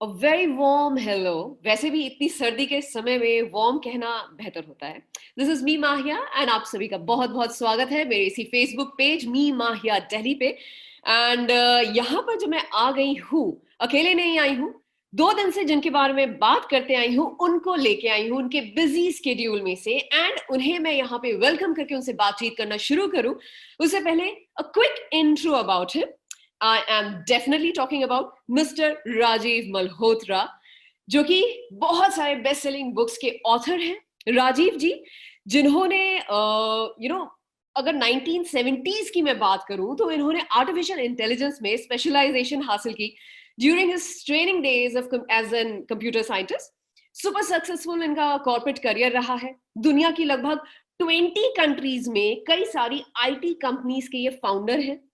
अ very warm hello. वैसे भी इतनी सर्दी के समय में वार्म कहना बेहतर होता है। दिस इज मी माहिया एंड आप सभी का बहुत बहुत स्वागत है मेरे इसी फेसबुक पेज मी माहिया दिल्ली पे। एंड यहाँ पर जो मैं आ गई हूँ, अकेले नहीं आई हूँ। 2 दिन से जिनके बारे में बात करते आई हूँ उनको लेके आई हूँ उनके बिजी स्केड्यूल में से, एंड उन्हें मैं यहाँ पे वेलकम करके उनसे बातचीत करना शुरू करूँ उससे पहले a quick intro about him. I am definitely talking about Mr. Rajiv Malhotra, जो कि बहुत सारे बेस्ट सेलिंग बुक्स के ऑथर हैं। राजीव जी, जिन्होंने अगर 1970s की मैं बात करूं तो इन्होंने आर्टिफिशियल इंटेलिजेंस में स्पेशलाइजेशन हासिल की during his training days of as an computer scientist. Super successful इनका कॉर्पोरेट करियर रहा है। दुनिया की लगभग 20 कंट्रीज में कई सारी आईटी कंपनीज के ये फाउंडर हैं।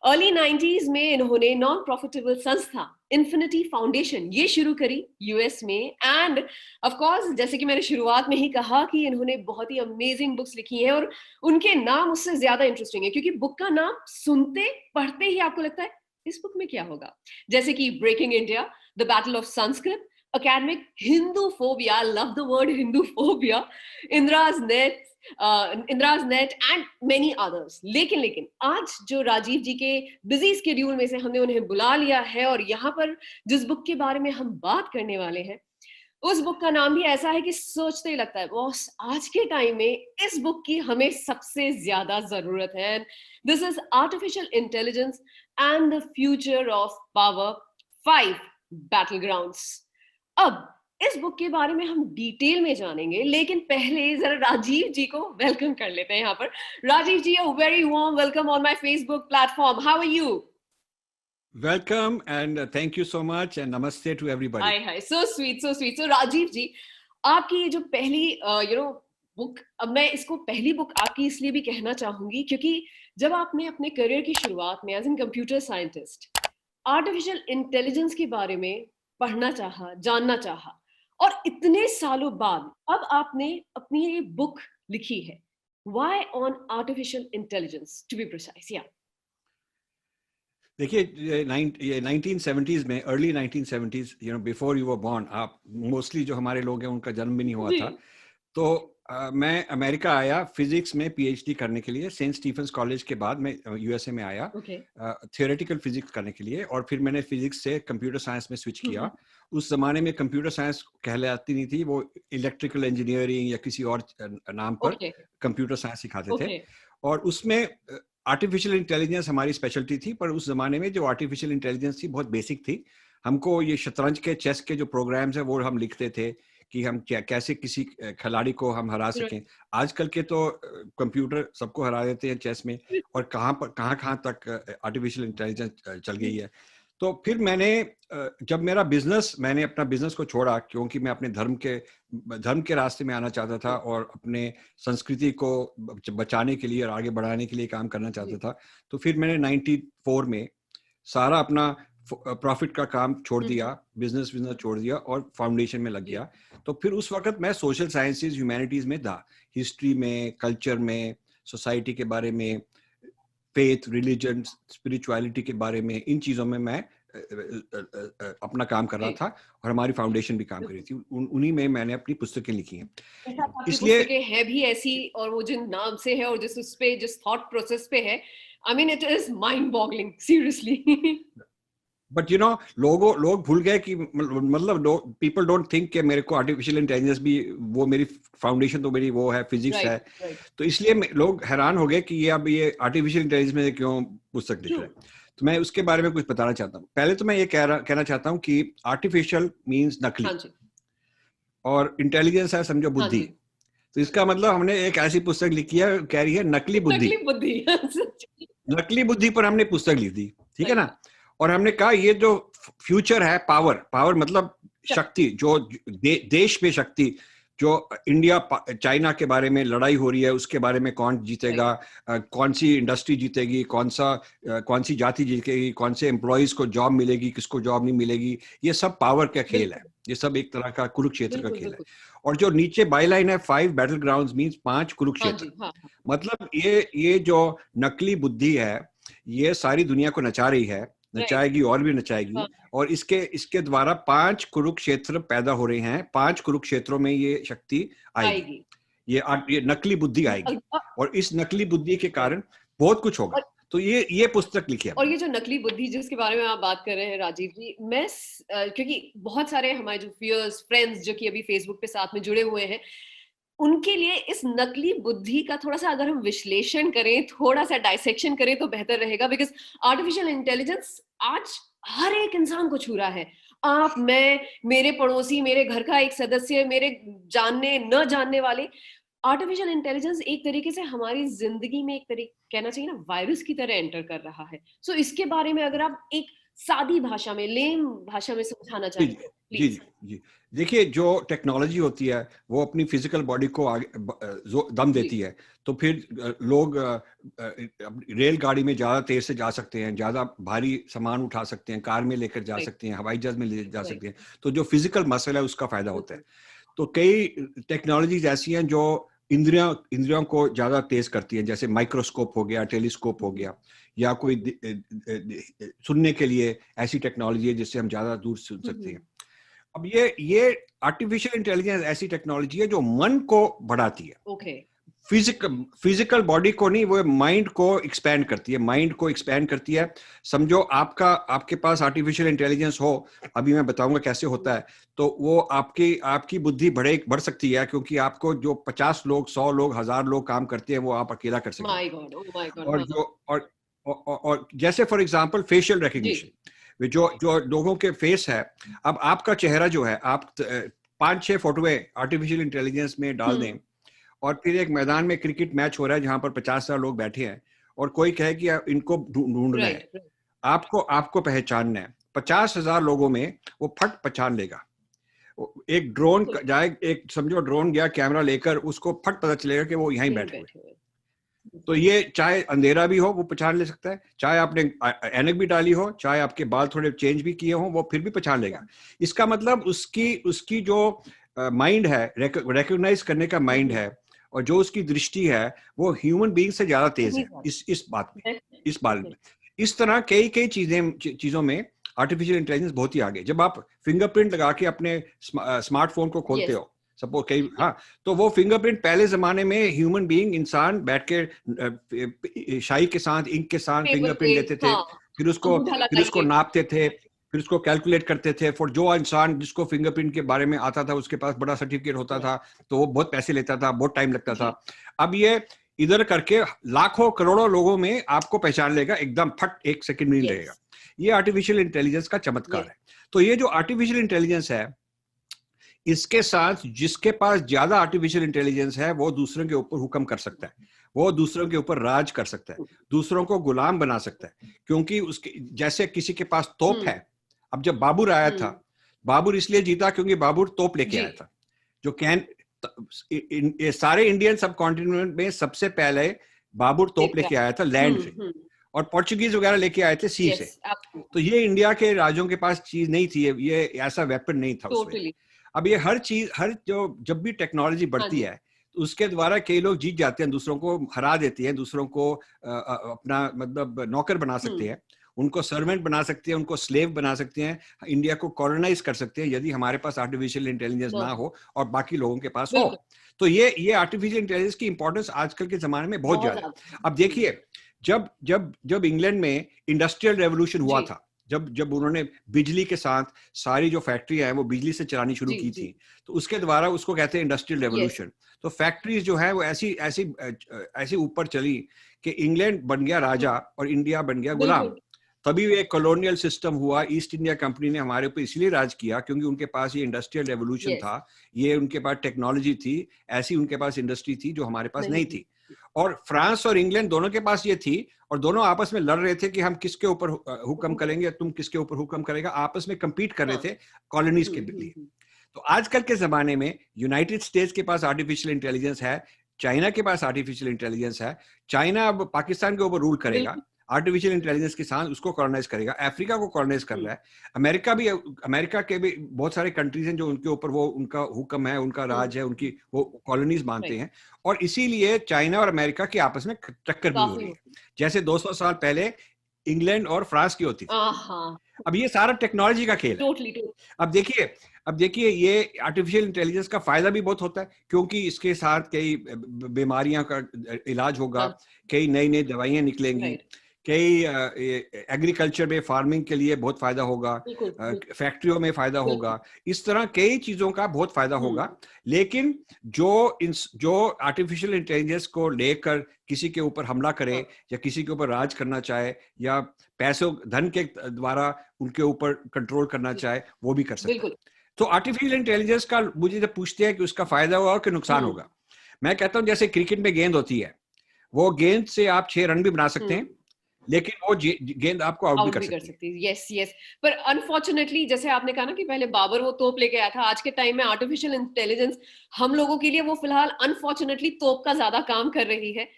अर्ली 90s में इन्होंने नॉन प्रॉफिटेबल संस्था इन्फिनिटी फाउंडेशन ये शुरू करी यूएस में। एंड ऑफ कोर्स, जैसे कि मैंने शुरुआत में ही कहा कि इन्होंने बहुत ही अमेजिंग बुक्स लिखी हैं और उनके नाम उससे ज्यादा इंटरेस्टिंग है क्योंकि बुक का नाम सुनते पढ़ते ही आपको लगता है इस बुक में क्या होगा। जैसे कि breaking India, the battle of Sanskrit, academic Hindu phobia, I love the word Hindu phobia, Indra's net, Indraj net and many others. लेकिन आज जो राजीव जी के बिजी स्केड्यूल में से हमने उन्हें बुला लिया है और यहाँ पर जिस बुक के बारे में हम बात करने वाले हैं उस बुक का नाम भी ऐसा है कि सोचते ही लगता है बॉस आज के टाइम में इस बुक की हमें सबसे ज्यादा जरूरत है। This is artificial intelligence and the future of power, 5 battle grounds. अब इस बुक के बारे में हम डिटेल में जानेंगे, लेकिन पहले जरा राजीव जी को वेलकम कर लेते हैं यहाँ पर। Rajiv ji, a very warm welcome on my Facebook platform. How are you? Welcome and thank you so much and namaste to everybody. Hi hi, so sweet so sweet. So Rajiv ji, आपकी ये जो पहली बुक, अब मैं इसको पहली बुक आपकी इसलिए भी कहना चाहूंगी क्योंकि जब आपने अपने करियर की शुरुआत में as an computer scientist artificial intelligence के बारे में पढ़ना चाहा, जानना चाहा, और इतने सालों बाद अब आपने अपनी ये बुक लिखी है, why on artificial intelligence to be precise. या देखिए, ये 1970s में, early 1970s, before you were born, आप मोस्टली जो हमारे लोग हैं उनका जन्म भी नहीं हुआ था। तो मैं अमेरिका आया फिजिक्स में पीएचडी करने के लिए। सेंट स्टीफेंस कॉलेज के बाद मैं यूएसए में आया थियोरेटिकल फिजिक्स करने के लिए, और फिर मैंने फिजिक्स से कंप्यूटर साइंस में स्विच किया। उस जमाने में कंप्यूटर साइंस कहलाती नहीं थी, वो इलेक्ट्रिकल इंजीनियरिंग या किसी और नाम पर कंप्यूटर साइंस सिखाते थे। और उसमें आर्टिफिशियल इंटेलिजेंस हमारी स्पेशलिटी थी, पर उस जमाने में जो आर्टिफिशियल इंटेलिजेंस थी बहुत बेसिक थी। हमको ये शतरंज के, चेस के जो प्रोग्राम्स है वो हम लिखते थे कि हम कैसे किसी खिलाड़ी को हम हरा सकें। आजकल के तो कंप्यूटर सबको हरा देते हैं चेस में, और कहाँ तक आर्टिफिशियल इंटेलिजेंस चल गई है। तो फिर मैंने अपना बिजनेस को छोड़ा क्योंकि मैं अपने धर्म के रास्ते में आना चाहता था और अपने संस्कृति को बचाने के लिए और आगे बढ़ाने के लिए काम करना चाहता था। तो फिर मैंने 94 में सारा अपना प्रॉफिट का काम छोड़ दिया, बिजनेस छोड़ दिया और फाउंडेशन में लग गया। तो फिर उस वक्त मैं सोशल साइंसेज, ह्यूमैनिटीज में था, हिस्ट्री में, कल्चर में, सोसाइटी के बारे में, फेथ, रिलीजन, स्पिरिचुअलिटी के बारे में, इन चीजों में मैं अपना काम कर रहा था और हमारी फाउंडेशन भी काम कर रही थी। उन्हीं में मैंने अपनी पुस्तकें लिखी हैं। इसलिए पुस्तकें हैं भी ऐसी, और वो जिन नाम से है और जिस थॉट प्रोसेस पे है, I mean it is mind boggling seriously. But लोग भूल गए कि मतलब पीपल डोंट थिंक कि मेरे को आर्टिफिशियल इंटेलिजेंस भी, वो मेरी फाउंडेशन तो मेरी वो है, फिजिक्स है। तो इसलिए लोग हैरान हो गए कि ये आर्टिफिशियल इंटेलिजेंस में क्यों पुस्तक लिख रहे हैं। तो मैं उसके बारे में कुछ बताना चाहता हूँ। पहले तो मैं ये कहना चाहता हूँ कि आर्टिफिशियल मीन्स नकली, और इंटेलिजेंस है समझो बुद्धि। तो इसका मतलब हमने एक ऐसी पुस्तक लिखी है, कह रही है नकली बुद्धि। नकली बुद्धि पर हमने पुस्तक लिख दी, ठीक है ना। और हमने कहा ये जो फ्यूचर है, पावर मतलब शक्ति, जो देश में शक्ति, जो इंडिया चाइना के बारे में लड़ाई हो रही है, उसके बारे में कौन जीतेगा, कौन सी इंडस्ट्री जीतेगी, कौन सी जाति जीतेगी, कौन से एम्प्लॉइज को जॉब मिलेगी, किसको जॉब नहीं मिलेगी, ये सब पावर का खेल है। ये सब एक तरह का कुरुक्षेत्र का खेल है। और जो नीचे बाईलाइन है, 5 बैटल ग्राउंड्स मींस 5 कुरुक्षेत्र। मतलब ये जो नकली बुद्धि है, ये सारी दुनिया को नचा रही है नचाएगी और भी नचाएगी। और इसके द्वारा 5 कुरुक्षेत्र पैदा हो रहे हैं, 5 कुरुक्षेत्रों में ये शक्ति आएगी, ये नकली बुद्धि आएगी, और इस नकली बुद्धि के कारण बहुत कुछ होगा। तो ये पुस्तक लिखी है। और ये जो नकली बुद्धि जिसके बारे में आप बात कर रहे हैं राजीव जी, मैं क्योंकि बहुत सारे हमारे जो व्यूअर्स फ्रेंड्स जो कि अभी फेसबुक पे साथ में जुड़े हुए हैं, उनके लिए इस नकली बुद्धि का थोड़ा सा अगर हम विश्लेषण करें, थोड़ा सा डाइसेक्शन करें तो बेहतर रहेगा। बिकॉज आर्टिफिशियल इंटेलिजेंस आज हर एक इंसान को छू रहा है। आप, मैं, मेरे पड़ोसी, मेरे घर का एक सदस्य, मेरे जानने न जानने वाले, आर्टिफिशियल इंटेलिजेंस एक तरीके से हमारी जिंदगी में एक तरीके कहना चाहिए ना वायरस की तरह एंटर कर रहा है। सो इसके बारे में अगर आप एक सादी भाषा में, लेम भाषा में समझाना चाहिए। जी जी जी। देखिए, जो टेक्नोलॉजी होती है वो अपनी फिजिकल बॉडी को आगे दम देती है, तो फिर लोग रेलगाड़ी में ज़्यादा तेज से जा सकते हैं, ज़्यादा भारी सामान उठा सकते हैं, कार में लेकर जा सकते हैं, हवाई जहाज में ले जा सकते हैं। तो जो फिजिकल मसल है उसका फायदा होता है। तो कई टेक्नोलॉजीज ऐसी हैं जो इंद्रियों को ज़्यादा तेज करती हैं, जैसे माइक्रोस्कोप हो गया, टेलीस्कोप हो गया, या कोई सुनने के लिए ऐसी टेक्नोलॉजी है जिससे हम ज़्यादा दूर सुन सकते हैं। अब ये आर्टिफिशियल इंटेलिजेंस ऐसी टेक्नोलॉजी है जो मन को बढ़ाती है, फिजिकल बॉडी को नहीं, वो माइंड को एक्सपैंड करती है, माइंड को एक्सपैंड करती है। समझो आपके पास आर्टिफिशियल इंटेलिजेंस हो, अभी मैं बताऊंगा कैसे होता है, तो वो आपकी बुद्धि बढ़ सकती है, क्योंकि आपको जो 50 लोग, 100 लोग, 1000 लोग काम करते हैं वो आप अकेला कर सकते हैं। और जैसे फॉर एग्जांपल फेशियल रिकग्निशन, जो लोगों के फेस है, अब आपका चेहरा जो है, आप 5-6 फोटोएं आर्टिफिशियल इंटेलिजेंस में डाल दें, और फिर एक मैदान में क्रिकेट मैच हो रहा है जहां पर 50,000 लोग बैठे हैं, और कोई कहे कि इनको ढूंढना है, आपको पहचानना है, 50,000 लोगों में वो फट पहचान लेगा। एक ड्रोन जाए, एक समझो ड्रोन गया कैमरा लेकर, उसको फट पता चलेगा कि वो यहीं बैठे हुए। तो ये चाहे अंधेरा भी हो वो पहचान ले सकता है, चाहे आपने ऐनक भी डाली हो, चाहे आपके बाल थोड़े चेंज भी किए हो, वो फिर भी पहचान लेगा। इसका मतलब उसकी जो माइंड है, रिकॉग्नाइज करने का माइंड है, और जो उसकी दृष्टि है, वो ह्यूमन बीइंग से ज्यादा तेज है इस बात में। इस तरह कई चीजों में आर्टिफिशियल इंटेलिजेंस बहुत ही आगे। जब आप फिंगरप्रिंट लगा के अपने स्मार्टफोन को खोलते हो, सपोज कई, हाँ, तो वो फिंगरप्रिंट पहले जमाने में ह्यूमन बीइंग, इंसान बैठ के शाई के साथ, इंक के साथ फिंगरप्रिंट लेते थे, फिर उसको नापते थे, फिर उसको कैलकुलेट करते थे। फॉर जो इंसान जिसको फिंगरप्रिंट के बारे में आता था, उसके पास बड़ा सर्टिफिकेट होता था, तो वो बहुत पैसे लेता था, बहुत टाइम लगता था। अब ये इधर करके लाखों करोड़ों लोगों में आपको पहचान लेगा, एकदम फट, 1 सेकंड में लगेगा। ये आर्टिफिशियल इंटेलिजेंस का चमत्कार है। तो ये जो आर्टिफिशियल इंटेलिजेंस है, इसके साथ जिसके पास ज्यादा आर्टिफिशियल इंटेलिजेंस है, वो दूसरों के ऊपर हुक्म कर सकता है, वो दूसरों के ऊपर राज कर सकता है, दूसरों को गुलाम बना सकता है। क्योंकि उसके जैसे किसी के पास तोप है। अब जब बाबर आया था, बाबर इसलिए जीता क्योंकि बाबर तोप लेके आया था, जो सारे इंडियन सब कॉन्टिनेंट में सबसे पहले बाबर तोप लेके आया था लैंड से, और पोर्चुगीज वगैरह लेके आए थे सी से। तो ये इंडिया के राजों के पास चीज नहीं थी, ये ऐसा वेपन नहीं था उसमें। अब ये जब भी टेक्नोलॉजी बढ़ती है, तो उसके द्वारा कई लोग जीत जाते हैं, दूसरों को हरा देते हैं, दूसरों को अपना मतलब नौकर बना सकते हैं, उनको सर्वेंट बना सकते हैं, उनको स्लेव बना सकते हैं, इंडिया को कॉलोनाइज कर सकते हैं, यदि हमारे पास आर्टिफिशियल इंटेलिजेंस ना हो और बाकी लोगों के पास हो। तो ये आर्टिफिशियल इंटेलिजेंस की इंपॉर्टेंस आजकल के जमाने में बहुत ज्यादा। अब देखिए, जब इंग्लैंड में इंडस्ट्रियल रेवोल्यूशन हुआ था, जब उन्होंने बिजली के साथ सारी जो फैक्ट्री है वो बिजली से चलानी शुरू की थी, तो उसके द्वारा उसको कहते हैं इंडस्ट्रियल रेवोल्यूशन। तो फैक्ट्रीज जो है वो ऐसी ऊपर चली कि इंग्लैंड बन गया राजा और इंडिया बन गया गुलाम। तभी एक कॉलोनियल सिस्टम हुआ। ईस्ट इंडिया कंपनी ने हमारे ऊपर इसलिए राज किया क्योंकि उनके पास ये इंडस्ट्रियल रेवोल्यूशन था, ये उनके पास टेक्नोलॉजी थी, ऐसी उनके पास इंडस्ट्री थी जो हमारे पास नहीं थी। और फ्रांस और इंग्लैंड दोनों के पास ये थी, और दोनों आपस में लड़ रहे थे कि हम किसके ऊपर हुक्म करेंगे, तुम किसके ऊपर हुक्म करेगा, आपस में compete कर रहे थे कॉलोनीज के लिए। तो आजकल के जमाने में यूनाइटेड स्टेट्स के पास आर्टिफिशियल इंटेलिजेंस है, चाइना के पास आर्टिफिशियल इंटेलिजेंस है। चाइना अब पाकिस्तान के ऊपर रूल करेगा आर्टिफिशियल इंटेलिजेंस के साथ, उसको कॉलोनाइज करेगा। अफ्रीका को कॉलोनाइज कर रहा है। अमेरिका के भी बहुत सारे कंट्रीज हैं जो उनके ऊपर वो उनका हुक्म है, उनका राज है, उनकी वो कॉलोनीज मानते हैं। और इसीलिए चाइना और अमेरिका की आपस में टक्कर भी हो रही है। जैसे 200 साल पहले इंग्लैंड और फ्रांस की होती थी। हाँ, अब ये सारा टेक्नोलॉजी का खेल है। टोटली। अब देखिए ये आर्टिफिशियल इंटेलिजेंस का फायदा भी बहुत होता है, क्योंकि इसके साथ कई बीमारियां का इलाज होगा, कई नई नई दवाइयां निकलेंगी, कई एग्रीकल्चर में फार्मिंग के लिए बहुत फायदा होगा, फैक्ट्रियों में फायदा होगा, इस तरह कई चीजों का बहुत फायदा होगा। लेकिन जो आर्टिफिशियल इंटेलिजेंस को लेकर किसी के ऊपर हमला करे या किसी के ऊपर राज करना चाहे या पैसों धन के द्वारा उनके ऊपर कंट्रोल करना चाहे, वो भी कर सकता है। तो आर्टिफिशियल इंटेलिजेंस का मुझे जब पूछते हैं कि उसका फायदा होगा कि नुकसान होगा, मैं कहता हूं जैसे क्रिकेट में गेंद होती है, वो गेंद से आप 6 रन भी बना सकते हैं, लेकिन वो गेंद आपको आउट भी कर सकती है। यस। पर अनफॉर्चुनेटली जैसे आपने कहा ना कि पहले बाबर वो तोप लेके आया था, आज के टाइम में आर्टिफिशियल इंटेलिजेंस हम लोगों के लिए वो फिलहाल अनफॉर्चुनेटली तोप का ज्यादा काम कर रही है,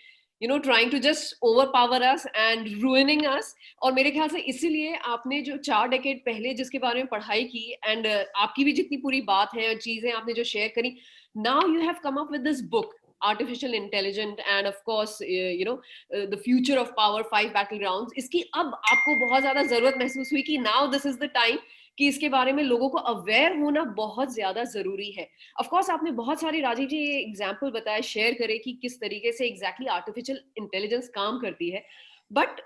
you know, trying to just overpower us and ruining us। और मेरे ख्याल से इसीलिए आपने जो 4 डेकेड पहले जिसके बारे में पढ़ाई की एंड आपकी भी जितनी पूरी बात है और चीजें आपने जो शेयर करी, now you have come up with this book artificial intelligence and of course the future of power 5 battlegrounds। इसकी अब आपको बहुत ज्यादा जरूरत महसूस हुई कि now this is the time कि इसके बारे में लोगों को अवेयर होना बहुत ज्यादा जरूरी है। ऑफ कोर्स आपने बहुत सारे राजीव जी एग्जांपल बताए, शेयर करे कि किस तरीके से एग्जैक्टली आर्टिफिशियल इंटेलिजेंस काम करती है। But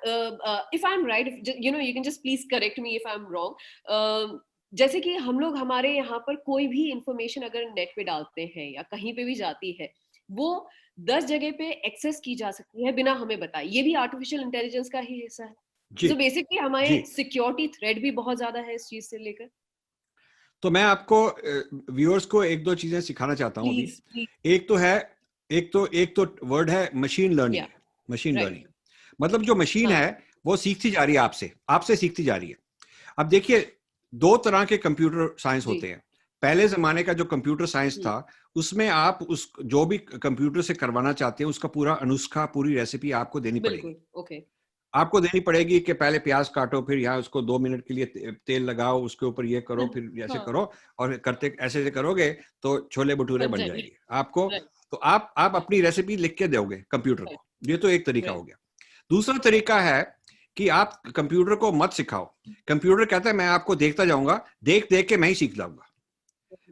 if I am right, you can just please correct me if I am wrong. जैसे कि हम लोग हमारे यहाँ पर कोई भी इंफॉर्मेशन अगर नेट पे डालते हैं या कहीं पे भी जाती है, वो 10 जगह पे एक्सेस की जा सकती है बिना हमें बताए। ये भी आर्टिफिशियल इंटेलिजेंस का ही हिस्सा है। तो बेसिकली हमारे सिक्योरिटी थ्रेट भी बहुत ज्यादा है इस चीज से लेकर। तो मैं आपको व्यूअर्स को एक दो चीजें सिखाना चाहता हूँ अभी। एक तो वर्ड है मशीन लर्निंग। मशीन लर्निंग मतलब जो मशीन है वो सीखती जा रही है, आपसे सीखती जा रही है। अब देखिए 2 तरह के कंप्यूटर साइंस होते हैं। पहले जमाने का जो कंप्यूटर साइंस था, उसमें आप उस जो भी कंप्यूटर से करवाना चाहते हैं उसका पूरा अनुस्खा, पूरी रेसिपी आपको देनी पड़ेगी। आपको देनी पड़ेगी कि पहले प्याज काटो, फिर यहाँ उसको 2 मिनट के लिए तेल लगाओ, उसके ऊपर ये करो, फिर ऐसे करो, और करते ऐसे करोगे तो छोले भटूरे बन जाएंगे आपको। तो आप अपनी रेसिपी लिख के दोगे कंप्यूटर को। ये तो एक तरीका हो गया। दूसरा तरीका है कि आप कंप्यूटर को मत सिखाओ। कंप्यूटर कहता है मैं आपको देखता जाऊंगा, देख के मैं ही सीख जाऊंगा।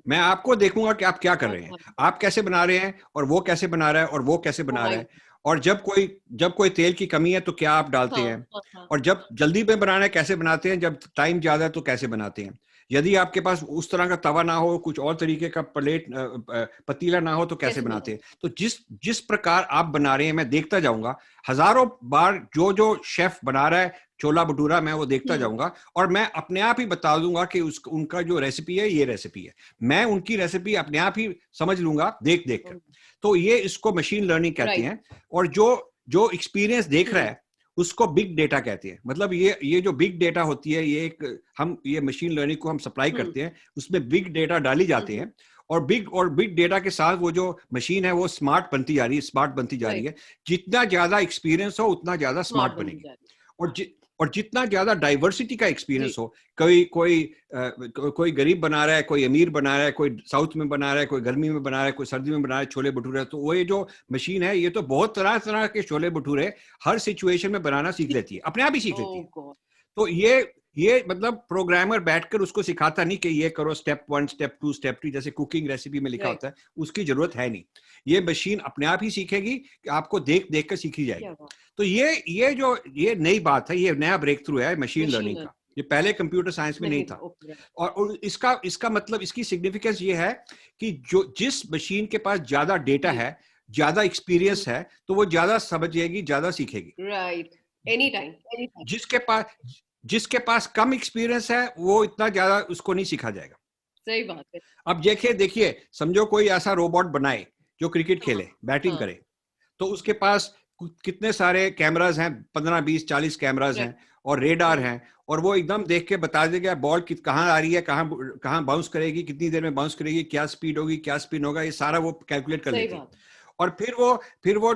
मैं आपको देखूंगा कि आप क्या कर रहे हैं, आप कैसे बना रहे हैं, और वो कैसे बना रहा है, और वो कैसे बना रहा है, और जब कोई तेल की कमी है तो क्या आप डालते हैं, और जब जल्दी में बनाना है कैसे बनाते हैं, जब टाइम ज्यादा है तो कैसे बनाते हैं। यदि आपके पास उस तरह का तवा ना हो, कुछ और तरीके का पतीला ना हो तो कैसे बनाते हैं। तो जिस प्रकार आप बना रहे हैं मैं देखता जाऊंगा, हजारों बार जो शेफ बना रहा है छोला भटूरा, मैं वो देखता जाऊंगा, और मैं अपने आप ही बता दूंगा कि उनका जो रेसिपी है ये रेसिपी है। मैं उनकी रेसिपी अपने आप ही समझ लूंगा देख कर। तो ये इसको मशीन लर्निंग कहते हैं। और जो एक्सपीरियंस देख रहा है उसको बिग डेटा कहते हैं। मतलब ये जो बिग डेटा होती है, ये मशीन लर्निंग को हम सप्लाई करते हैं, उसमें बिग डेटा डाली जाते हैं, और बिग डेटा के साथ वो जो मशीन है वो स्मार्ट बनती जा रही है। जितना ज्यादा एक्सपीरियंस हो उतना ज्यादा स्मार्ट बनेगी। और जितना ज्यादा डाइवर्सिटी का एक्सपीरियंस हो, कोई गरीब बना रहा है, कोई अमीर बना रहा है, कोई साउथ में बना रहा है, कोई गर्मी में बना रहा है, कोई सर्दी में बना रहा है छोले भटूरे, तो वो ये जो मशीन है ये तो बहुत तरह के छोले भटूरे हर सिचुएशन में बनाना सीख लेती है, अपने आप ही सीख लेती है। तो ये मतलब प्रोग्रामर बैठकर उसको सिखाता नहीं कि ये करो स्टेप 1 स्टेप 2 स्टेप 3 जैसे कुकिंग रेसिपी में लिखा होता है, उसकी जरूरत है नहीं। ये मशीन अपने आप ही सीखेगी कि आपको देख कर सीखी जाएगी। तो ये नई बात है, ये नया ब्रेक थ्रू है मशीन लर्निंग का। ये पहले कंप्यूटर साइंस में नहीं था। और इसका मतलब, इसकी सिग्निफिकेंस ये है कि जिस मशीन के पास ज्यादा डेटा है, ज्यादा एक्सपीरियंस है, तो वो ज्यादा समझेगी, ज्यादा सीखेगी। Right, any time. जिसके पास कम एक्सपीरियंस है वो इतना ज्यादा उसको नहीं सीखा जाएगा। सही बात है। अब देखिए समझो कोई ऐसा रोबोट बनाए जो क्रिकेट खेले, बैटिंग करे, तो उसके पास कितने सारे कैमरास हैं, 15 20 40 कैमरास हैं, और रेडार हैं, और वो एकदम देख के बता देगा बॉल कहाँ आ रही है, कहाँ बाउंस करेगी, कितनी देर में बाउंस करेगी, क्या स्पीड होगी, क्या स्पिन होगा, ये सारा वो कैलकुलेट कर लेती है। और फिर वो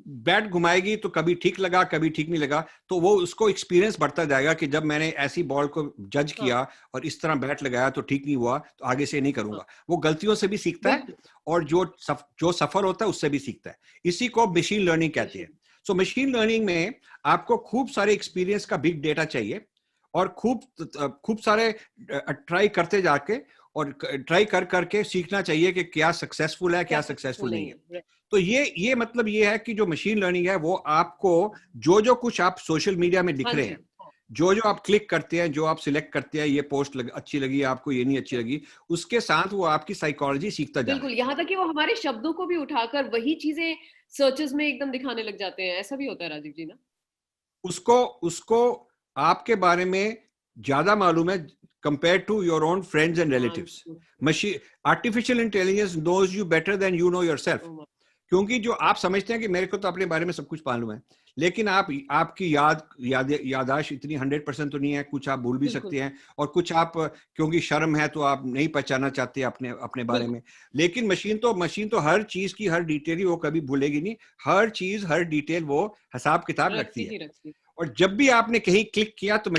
बैट घुमाएगी तो कभी ठीक लगा, कभी ठीक नहीं लगा, तो वो उसको एक्सपीरियंस बढ़ता जाएगा कि जब मैंने ऐसी बॉल को जज किया और इस तरह बैट लगाया तो ठीक नहीं हुआ, तो आगे से नहीं करूंगा। वो गलतियों से भी सीखता है, और जो सफल होता है उससे भी सीखता है। इसी को मशीन लर्निंग कहते हैं। सो मशीन लर्निंग में आपको खूब सारे एक्सपीरियंस का बिग डेटा चाहिए और खूब सारे ट्राई करते जाके और ट्राई कर करके सीखना चाहिए कि क्या सक्सेसफुल है, क्या सक्सेसफुल नहीं है। तो ये मतलब ये है कि जो मशीन लर्निंग है वो आपको जो कुछ आप सोशल मीडिया में दिख रहे हैं, जो आप क्लिक करते हैं, जो आप सिलेक्ट करते हैं, ये पोस्ट अच्छी लगी आपको, ये नहीं अच्छी लगी, उसके साथ वो आपकी साइकोलॉजी सीखता जा रहा है। बिल्कुल, यहाँ तक कि वो हमारे शब्दों को भी उठाकर वही चीजें सर्चेस में एकदम दिखाने लग जाते हैं। ऐसा भी होता है राजीव जी ना? उसको आपके बारे में ज्यादा मालूम है compare to your own friends and relatives. Machine artificial intelligence knows you better than you know yourself. क्योंकि जो आप समझते हैं कि मेरे को तो अपने बारे में सब कुछ मालूम है, लेकिन आपकी यादाश्त इतनी 100% तो नहीं है, कुछ आप भूल भी सकते हैं और कुछ आप क्योंकि शर्म है तो आप नहीं पहचानना चाहते अपने बारे में। लेकिन मशीन तो हर चीज की हर डिटेल वो कभी भूलेगी नहीं, हर चीज हर डिटेल वो हिसाब किताब रखती है। और जब भी आपने कहीं क्लिक किया तो